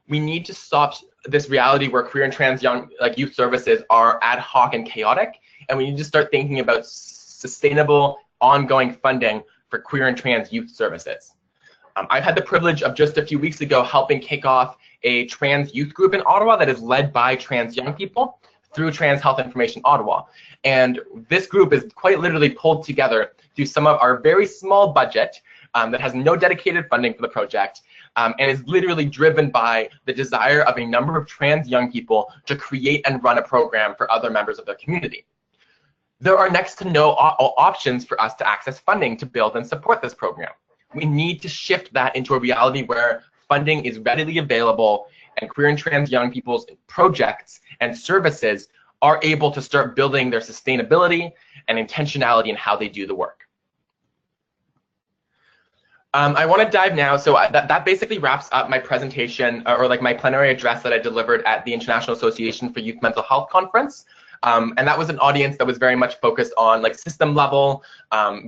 [SPEAKER 2] We need to stop this reality where queer and trans young youth services are ad hoc and chaotic, and we need to start thinking about sustainable, ongoing funding for queer and trans youth services. I've had the privilege of just a few weeks ago helping kick off a trans youth group in Ottawa that is led by trans young people through Trans Health Information Ottawa. And this group is quite literally pulled together through some of our very small budget that has no dedicated funding for the project, and is literally driven by the desire of a number of trans young people to create and run a program for other members of their community. There are next to no options for us to access funding to build and support this program. We need to shift that into a reality where funding is readily available and queer and trans young people's projects and services are able to start building their sustainability and intentionality in how they do the work. I want to dive now, so that basically wraps up my presentation, or my plenary address that I delivered at the International Association for Youth Mental Health Conference. And that was an audience that was very much focused on system level,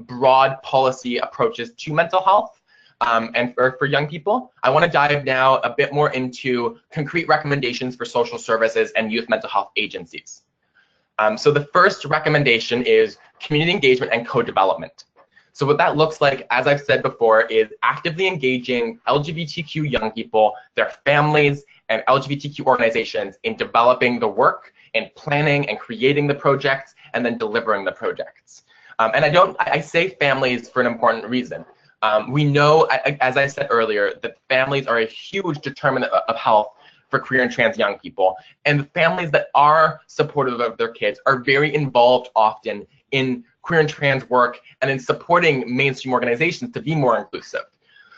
[SPEAKER 2] broad policy approaches to mental health and for young people. I want to dive now a bit more into concrete recommendations for social services and youth mental health agencies. So the first recommendation is community engagement and co-development. So what that looks like, as I've said before, is actively engaging LGBTQ young people, their families, and LGBTQ organizations in developing the work and planning and creating the projects and then delivering the projects. And I say families for an important reason. We know, as I said earlier, that families are a huge determinant of health for queer and trans young people. And the families that are supportive of their kids are very involved often in queer and trans work and in supporting mainstream organizations to be more inclusive.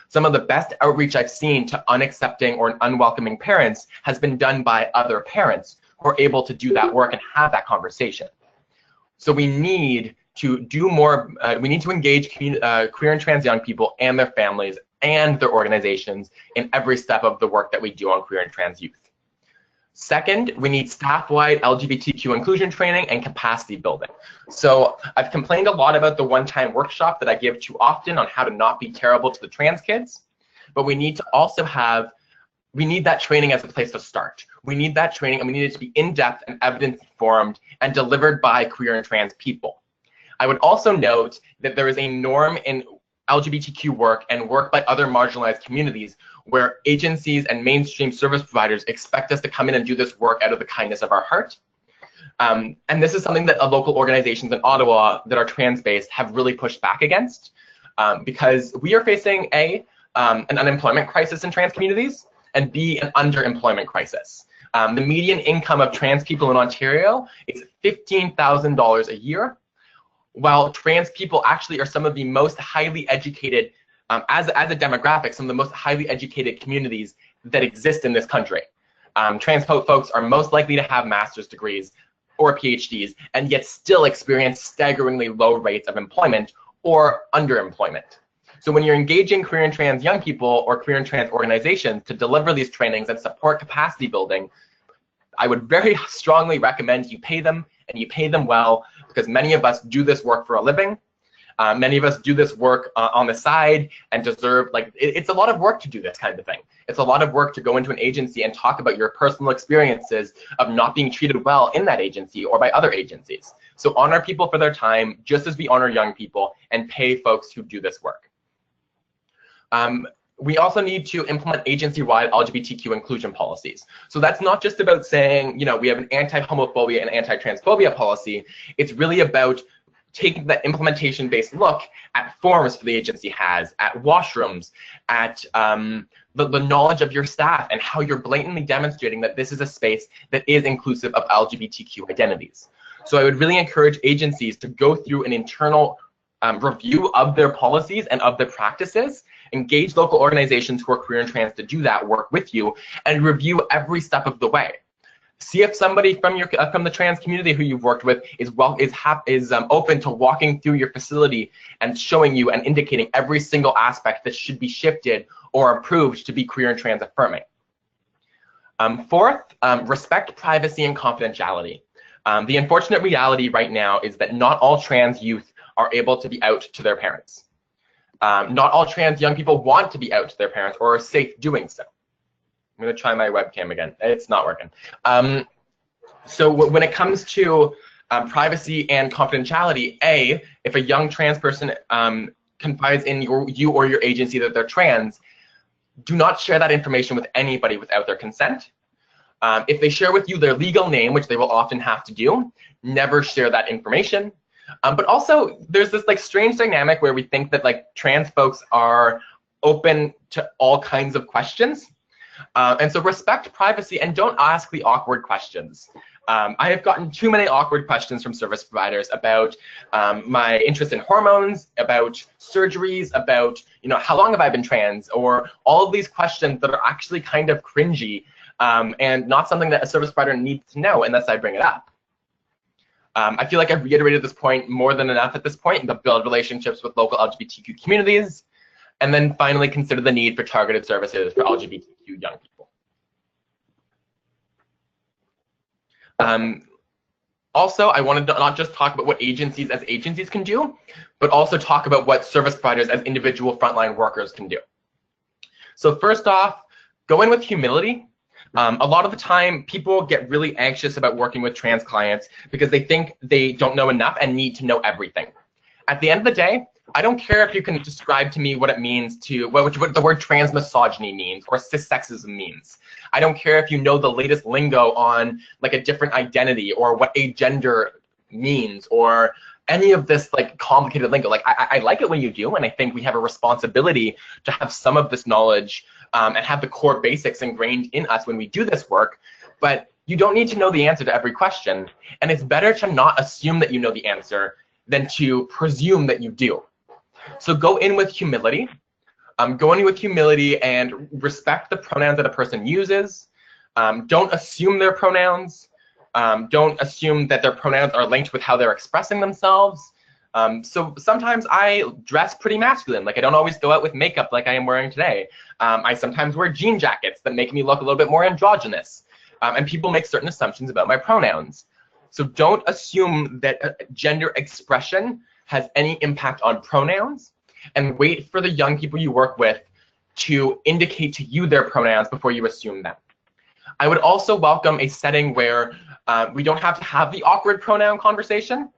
[SPEAKER 2] Some of the best outreach I've seen to unaccepting or unwelcoming parents has been done by other parents who are able to do that work and have that conversation. So we need to do more, we need to engage queer and trans young people and their families and their organizations in every step of the work that we do on queer and trans youth. Second, we need staff-wide LGBTQ inclusion training and capacity building. So I've complained a lot about the one-time workshop that I give too often on how to not be terrible to the trans kids, but we need to also we need that training as a place to start. We need that training, and we need it to be in-depth and evidence-informed and delivered by queer and trans people. I would also note that there is a norm in LGBTQ work and work by other marginalized communities where agencies and mainstream service providers expect us to come in and do this work out of the kindness of our heart. And this is something that local organizations in Ottawa that are trans-based have really pushed back against, because we are facing an unemployment crisis in trans communities, and B, an underemployment crisis. The median income of trans people in Ontario is $15,000 a year, while trans people actually are some of the most highly educated, as a demographic, some of the most highly educated communities that exist in this country. Trans folks are most likely to have master's degrees or PhDs, and yet still experience staggeringly low rates of employment or underemployment. So when you're engaging queer and trans young people or queer and trans organizations to deliver these trainings and support capacity building, I would very strongly recommend you pay them, and you pay them well, because many of us do this work for a living. Many of us do this work on the side and deserve, like, it's a lot of work to do this kind of thing. It's a lot of work to go into an agency and talk about your personal experiences of not being treated well in that agency or by other agencies. So honor people for their time, just as we honor young people, and pay folks who do this work. We also need to implement agency-wide LGBTQ inclusion policies. So that's not just about saying, you know, we have an anti-homophobia and anti-transphobia policy. It's really about taking that implementation-based look at forms the agency has, at washrooms, at the knowledge of your staff, and how you're blatantly demonstrating that this is a space that is inclusive of LGBTQ identities. So I would really encourage agencies to go through an internal review of their policies and of their practices, engage local organizations who are queer and trans to do that work with you, and review every step of the way. See if somebody from the trans community who you've worked with is open to walking through your facility and showing you and indicating every single aspect that should be shifted or improved to be queer and trans affirming. Fourth, respect privacy and confidentiality. The unfortunate reality right now is that not all trans youth are able to be out to their parents. Not all trans young people want to be out to their parents or are safe doing so. I'm going to try my webcam again. It's not working. So when it comes to privacy and confidentiality, if a young trans person confides in you or your agency that they're trans, do not share that information with anybody without their consent. If they share with you their legal name, which they will often have to do, never share that information. But also, there's this like strange dynamic where we think that like trans folks are open to all kinds of questions. And so respect privacy and don't ask the awkward questions. I have gotten too many awkward questions from service providers about my interest in hormones, about surgeries, about, you know, how long have I been trans, or all of these questions that are actually kind of cringy and not something that a service provider needs to know unless I bring it up. I feel like I've reiterated this point more than enough at this point, to build relationships with local LGBTQ communities, and then finally consider the need for targeted services for LGBTQ young people. Also, I wanted to not just talk about what agencies as agencies can do, but also talk about what service providers as individual frontline workers can do. So first off, go in with humility. A lot of the time, people get really anxious about working with trans clients because they think they don't know enough and need to know everything. At the end of the day, I don't care if you can describe to me what it means to, what the word trans misogyny means or cis sexism means. I don't care if you know the latest lingo on like a different identity or what agender means or any of this like complicated lingo. Like I like it when you do, and I think we have a responsibility to have some of this knowledge and have the core basics ingrained in us when we do this work. But you don't need to know the answer to every question, and it's better to not assume that you know the answer than to presume that you do. So go in with humility. Go in with humility and respect the pronouns that a person uses. Don't assume their pronouns. Don't assume that their pronouns are linked with how they're expressing themselves. So sometimes I dress pretty masculine. Like I don't always go out with makeup like I am wearing today. I sometimes wear jean jackets that make me look a little bit more androgynous. And people make certain assumptions about my pronouns. So don't assume that gender expression has any impact on pronouns, and wait for the young people you work with to indicate to you their pronouns before you assume them. I would also welcome a setting where we don't have to have the awkward pronoun conversation.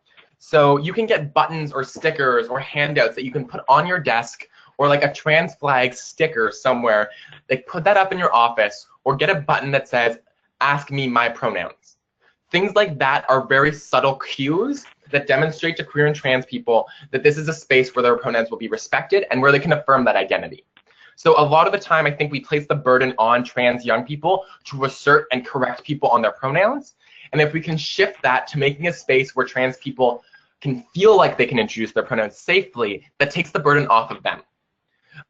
[SPEAKER 2] So you can get buttons or stickers or handouts that you can put on your desk, or like a trans flag sticker somewhere. Like put that up in your office, or get a button that says, ask me my pronouns. Things like that are very subtle cues that demonstrate to queer and trans people that this is a space where their pronouns will be respected and where they can affirm that identity. So a lot of the time, I think we place the burden on trans young people to assert and correct people on their pronouns. And if we can shift that to making a space where trans people can feel like they can introduce their pronouns safely, that takes the burden off of them.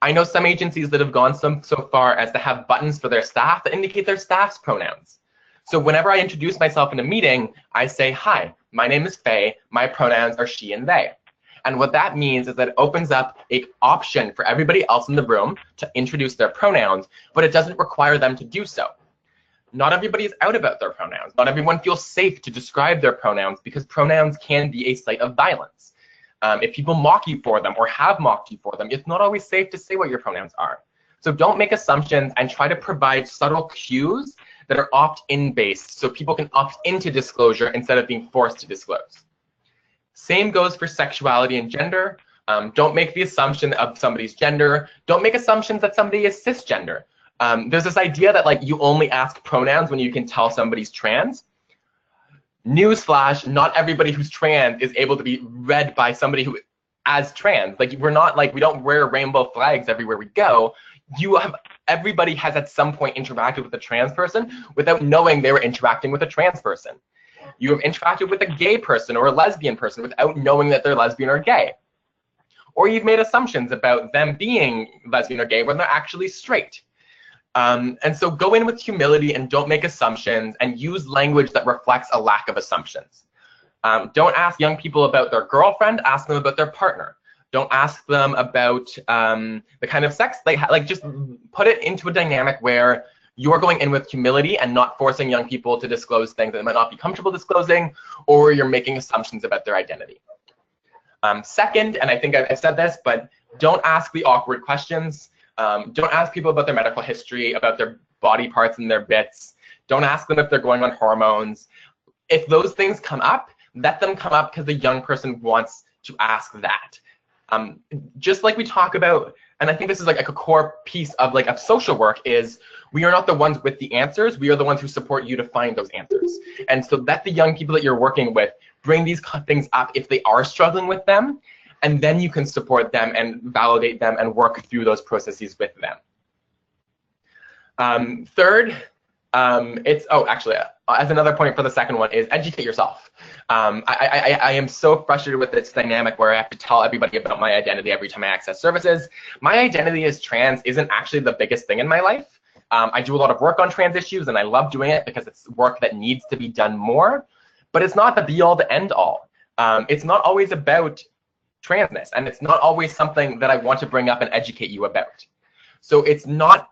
[SPEAKER 2] I know some agencies that have gone so far as to have buttons for their staff that indicate their staff's pronouns. So whenever I introduce myself in a meeting, I say, hi, my name is Faye, my pronouns are she and they. And what that means is that it opens up an option for everybody else in the room to introduce their pronouns, but it doesn't require them to do so. Not everybody is out about their pronouns. Not everyone feels safe to describe their pronouns, because pronouns can be a site of violence. If people mock you for them or have mocked you for them, it's not always safe to say what your pronouns are. So don't make assumptions, and try to provide subtle cues that are opt-in based, so people can opt into disclosure instead of being forced to disclose. Same goes for sexuality and gender. Don't make the assumption of somebody's gender. Don't make assumptions that somebody is cisgender. There's this idea that like you only ask pronouns when you can tell somebody's trans. Newsflash, not everybody who's trans is able to be read by somebody who as trans. Like we're not like, we don't wear rainbow flags everywhere we go. Everybody has at some point interacted with a trans person without knowing they were interacting with a trans person. You have interacted with a gay person or a lesbian person without knowing that they're lesbian or gay. Or you've made assumptions about them being lesbian or gay when they're actually straight. And so go in with humility and don't make assumptions, and use language that reflects a lack of assumptions. Don't ask young people about their girlfriend, ask them about their partner. Don't ask them about the kind of sex they have. Like just put it into a dynamic where you're going in with humility and not forcing young people to disclose things that they might not be comfortable disclosing, or you're making assumptions about their identity. Second, and I think I've said this, but don't ask the awkward questions. Don't ask people about their medical history, about their body parts and their bits. Don't ask them if they're going on hormones. If those things come up, let them come up because the young person wants to ask that. Just like we talk about, and I think this is like a core piece of like of social work, is we are not the ones with the answers. We are the ones who support you to find those answers. And so let the young people that you're working with bring these things up if they are struggling with them, and then you can support them and validate them and work through those processes with them. Third, as another point for the second one, is educate yourself. I am so frustrated with this dynamic where I have to tell everybody about my identity every time I access services. My identity as trans isn't actually the biggest thing in my life. I do a lot of work on trans issues, and I love doing it because it's work that needs to be done more, but it's not the be-all to end-all. It's not always about transness, and it's not always something that I want to bring up and educate you about. So it's not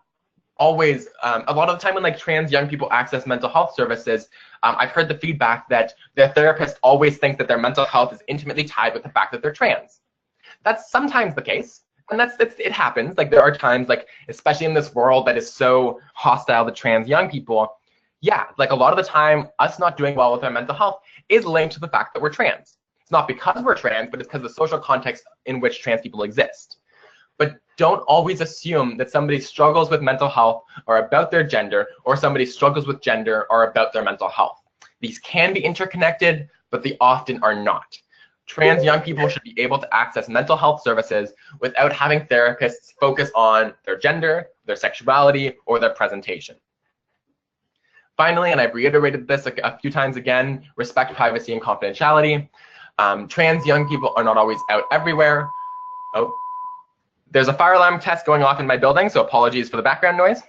[SPEAKER 2] always, a lot of the time when like trans young people access mental health services, I've heard the feedback that their therapist always thinks that their mental health is intimately tied with the fact that they're trans. That's sometimes the case, and it happens. Like there are times, like especially in this world that is so hostile to trans young people, yeah, like a lot of the time us not doing well with our mental health is linked to the fact that we're trans. It's not because we're trans, but it's because of the social context in which trans people exist. But don't always assume that somebody struggles with mental health or about their gender, or somebody struggles with gender or about their mental health. These can be interconnected, but they often are not. Trans young people should be able to access mental health services without having therapists focus on their gender, their sexuality, or their presentation. Finally, and I've reiterated this a few times again, respect privacy and confidentiality. Trans young people are not always out everywhere. Oh, there's a fire alarm test going off in my building, so apologies for the background noise.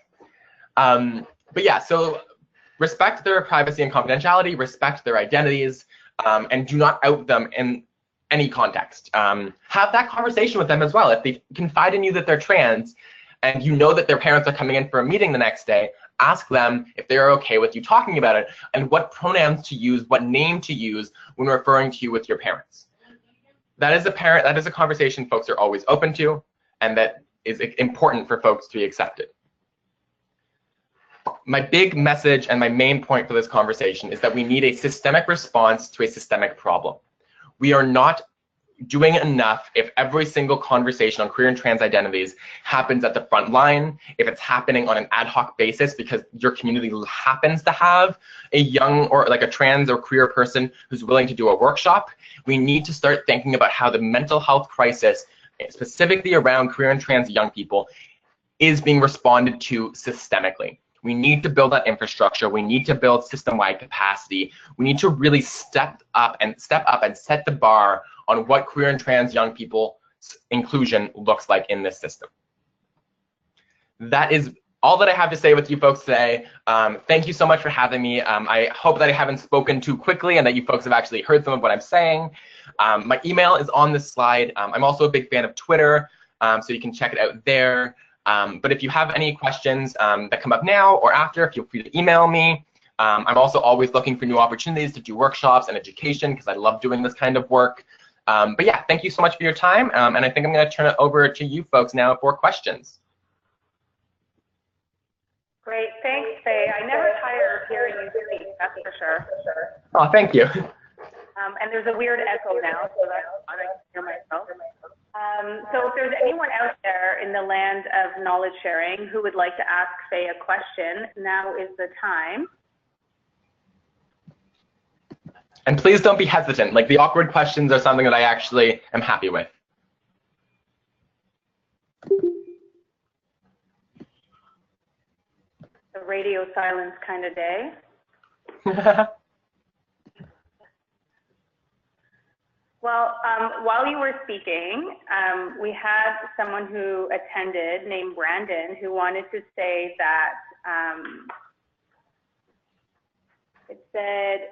[SPEAKER 2] But yeah, so respect their privacy and confidentiality, respect their identities, and do not out them in any context. Have that conversation with them as well. If they confide in you that they're trans, and you know that their parents are coming in for a meeting the next day, ask them if they're okay with you talking about it, and what pronouns to use, what name to use when referring to you with your parents. That is a conversation folks are always open to, and that is important for folks to be accepted. My big message and my main point for this conversation is that we need a systemic response to a systemic problem. we are not doing enough if every single conversation on queer and trans identities happens at the front line, if it's happening on an ad hoc basis because your community happens to have a young or like a trans or queer person who's willing to do a workshop. We need to start thinking about how the mental health crisis, specifically around queer and trans young people, is being responded to systemically. We need to build that infrastructure. We need to build system-wide capacity. We need to really step up and set the bar on what queer and trans young people's inclusion looks like in this system. That is all that I have to say with you folks today. Thank you so much for having me. I hope that I haven't spoken too quickly and that you folks have actually heard some of what I'm saying. My email is on this slide. I'm also a big fan of Twitter, so you can check it out there. But if you have any questions that come up now or after, feel free to email me. I'm also always looking for new opportunities to do workshops and education because I love doing this kind of work. But yeah, thank you so much for your time. And I think I'm going to turn it over to you folks now for questions.
[SPEAKER 1] Great, thanks, Faye. I never tire of hearing you speak, that's for sure.
[SPEAKER 2] Oh, thank you.
[SPEAKER 1] And there's a weird echo now, so that's I can hear myself. So if there's anyone out there in the land of knowledge sharing who would like to ask Faye a question, now is the time.
[SPEAKER 2] And please don't be hesitant. Like, the awkward questions are something that I actually am happy with.
[SPEAKER 1] The radio silence kind of day. Well, while you were speaking, we had someone who attended named Brandon who wanted to say that it said,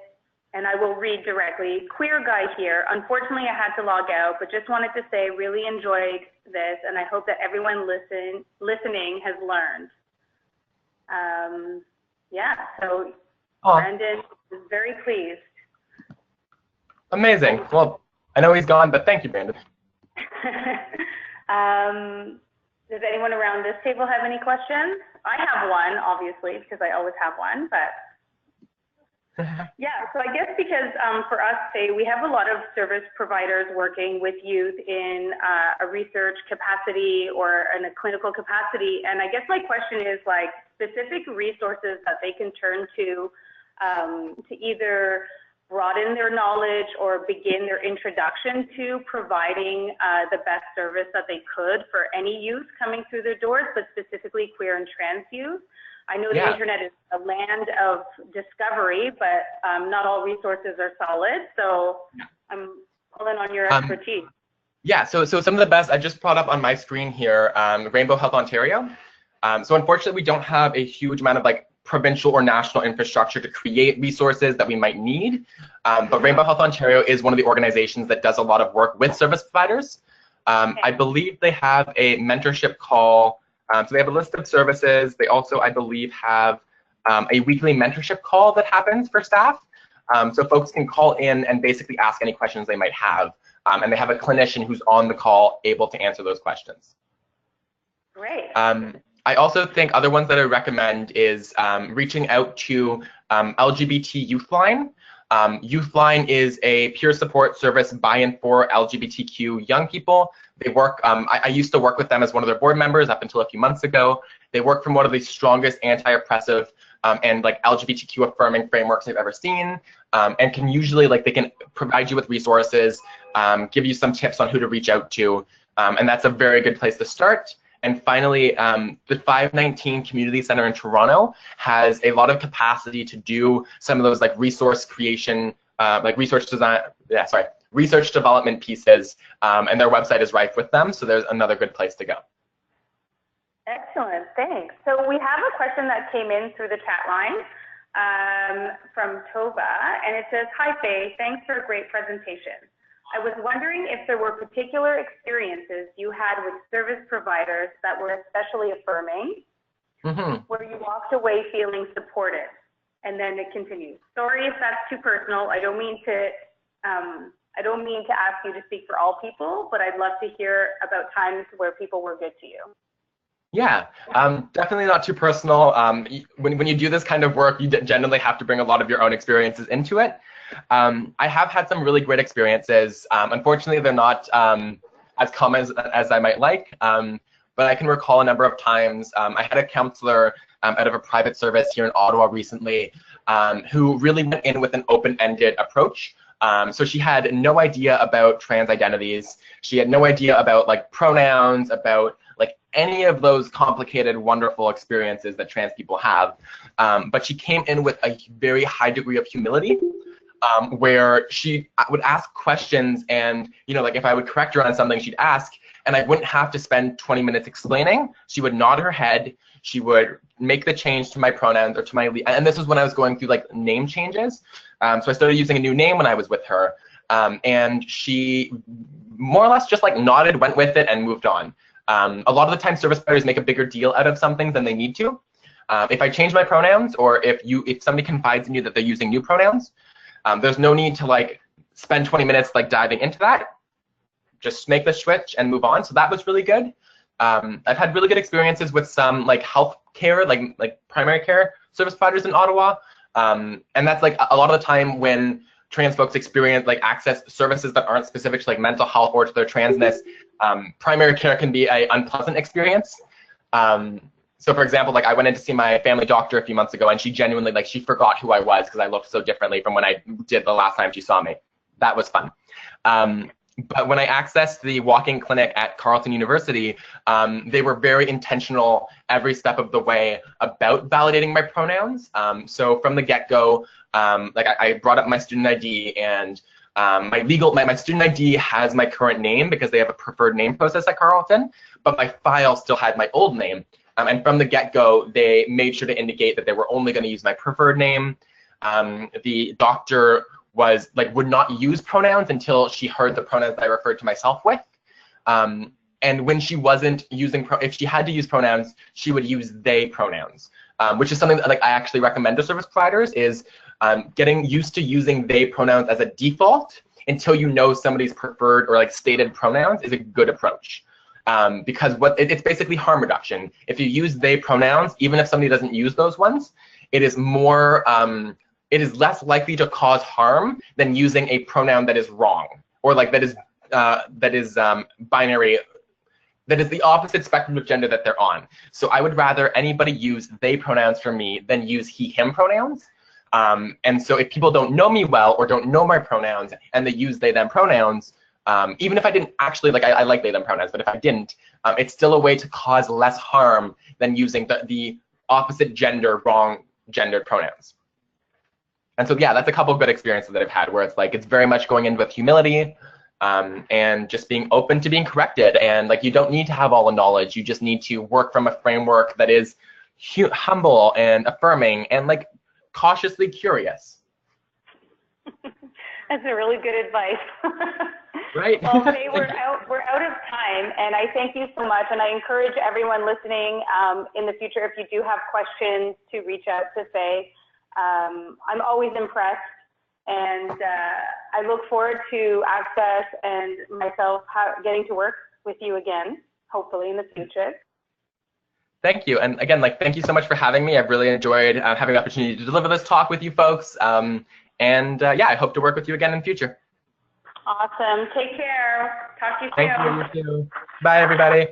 [SPEAKER 1] and I will read directly, queer guy here. Unfortunately, I had to log out, but just wanted to say really enjoyed this, and I hope that everyone listening has learned. Yeah, so Brandon is very pleased.
[SPEAKER 2] Amazing. Well, I know he's gone, but thank you, Brandon.
[SPEAKER 1] Does anyone around this table have any questions? I have one, obviously, because I always have one, but yeah, so I guess because for us, say, we have a lot of service providers working with youth in a research capacity or in a clinical capacity. And I guess my question is like specific resources that they can turn to either broaden their knowledge or begin their introduction to providing the best service that they could for any youth coming through their doors, but specifically queer and trans youth. I know the internet is a land of discovery, but not all resources are solid. So I'm pulling on your expertise.
[SPEAKER 2] Yeah, so some of the best, I just brought up on my screen here, Rainbow Health Ontario. So unfortunately, we don't have a huge amount of like provincial or national infrastructure to create resources that we might need. But Rainbow Health Ontario is one of the organizations that does a lot of work with service providers. I believe they have a mentorship call. So they have a list of services. They also, I believe, have a weekly mentorship call that happens for staff. So folks can call in and basically ask any questions they might have. And they have a clinician who's on the call able to answer those questions.
[SPEAKER 1] Great.
[SPEAKER 2] I also think other ones that I recommend is reaching out to LGBT Youthline. Youthline is a peer support service by and for LGBTQ young people. They work, I used to work with them as one of their board members up until a few months ago. They work from one of the strongest anti-oppressive and like LGBTQ affirming frameworks I've ever seen, and can usually, like, they can provide you with resources, give you some tips on who to reach out to, and that's a very good place to start. And finally, the 519 Community Center in Toronto has a lot of capacity to do some of those like resource creation, like research development pieces, and their website is rife with them. So there's another good place to go.
[SPEAKER 1] Excellent, thanks. So we have a question that came in through the chat line from Tova, and it says, "Hi Faye, thanks for a great presentation. I was wondering if there were particular experiences you had with service providers that were especially affirming, where you walked away feeling supported." And then it continues. "Sorry if that's too personal. I don't mean to ask you to speak for all people, but I'd love to hear about times where people were good to you."
[SPEAKER 2] Yeah, definitely not too personal. When you do this kind of work, you generally have to bring a lot of your own experiences into it. I have had some really great experiences. Unfortunately, they're not as common as I might like, but I can recall a number of times. I had a counselor out of a private service here in Ottawa recently who really went in with an open-ended approach. So she had no idea about trans identities. She had no idea about like pronouns, about like any of those complicated, wonderful experiences that trans people have. But she came in with a very high degree of humility, where she would ask questions, and like if I would correct her on something, she'd ask, and I wouldn't have to spend 20 minutes explaining. She would nod her head. She would make the change to my pronouns or to my, and this was when I was going through like name changes. So I started using a new name when I was with her, and she more or less just like nodded, went with it, and moved on. A lot of the time, service providers make a bigger deal out of something than they need to. If I change my pronouns, or if somebody confides in you that they're using new pronouns, there's no need to like spend 20 minutes like diving into that. Just make the switch and move on. So that was really good. I've had really good experiences with some like health care, like primary care service providers in Ottawa. And that's like a lot of the time when trans folks experience like access services that aren't specific to like mental health or to their transness, primary care can be an unpleasant experience. So for example, like I went in to see my family doctor a few months ago, and she genuinely, like, she forgot who I was because I looked so differently from when I did the last time she saw me. That was fun. But when I accessed the walk-in clinic at Carleton University, they were very intentional every step of the way about validating my pronouns. So from the get-go, like I brought up my student ID, and my student ID has my current name because they have a preferred name process at Carleton, but my file still had my old name. And from the get-go, they made sure to indicate that they were only going to use my preferred name. The doctor would not use pronouns until she heard the pronouns that I referred to myself with. And when she wasn't using, if she had to use pronouns, she would use they pronouns, which is something that like I actually recommend to service providers, is getting used to using they pronouns as a default until you know somebody's preferred or like stated pronouns is a good approach. Because it's basically harm reduction. If you use they pronouns, even if somebody doesn't use those ones, it is less likely to cause harm than using a pronoun that is wrong, or like that is binary, that is the opposite spectrum of gender that they're on. So I would rather anybody use they pronouns for me than use he, him pronouns. And so if people don't know me well or don't know my pronouns and they use they, them pronouns, even if I didn't actually, like I like they, them pronouns, but if I didn't, it's still a way to cause less harm than using the opposite gender, wrong gendered pronouns. And so, yeah, that's a couple of good experiences that I've had where it's like, it's very much going in with humility, and just being open to being corrected. And like, you don't need to have all the knowledge. You just need to work from a framework that is humble and affirming and like cautiously curious.
[SPEAKER 1] That's a really good advice.
[SPEAKER 2] Right.
[SPEAKER 1] Well, Faye, we're out of time, and I thank you so much. And I encourage everyone listening in the future, if you do have questions, to reach out to Faye. I'm always impressed, and I look forward to Access and myself getting to work with you again, hopefully in the future.
[SPEAKER 2] Thank you. And again, like, thank you so much for having me. I've really enjoyed having the opportunity to deliver this talk with you folks. Yeah, I hope to work with you again in the future.
[SPEAKER 1] Awesome. Take care. Talk to you soon.
[SPEAKER 2] Thank you. You too. Bye, everybody.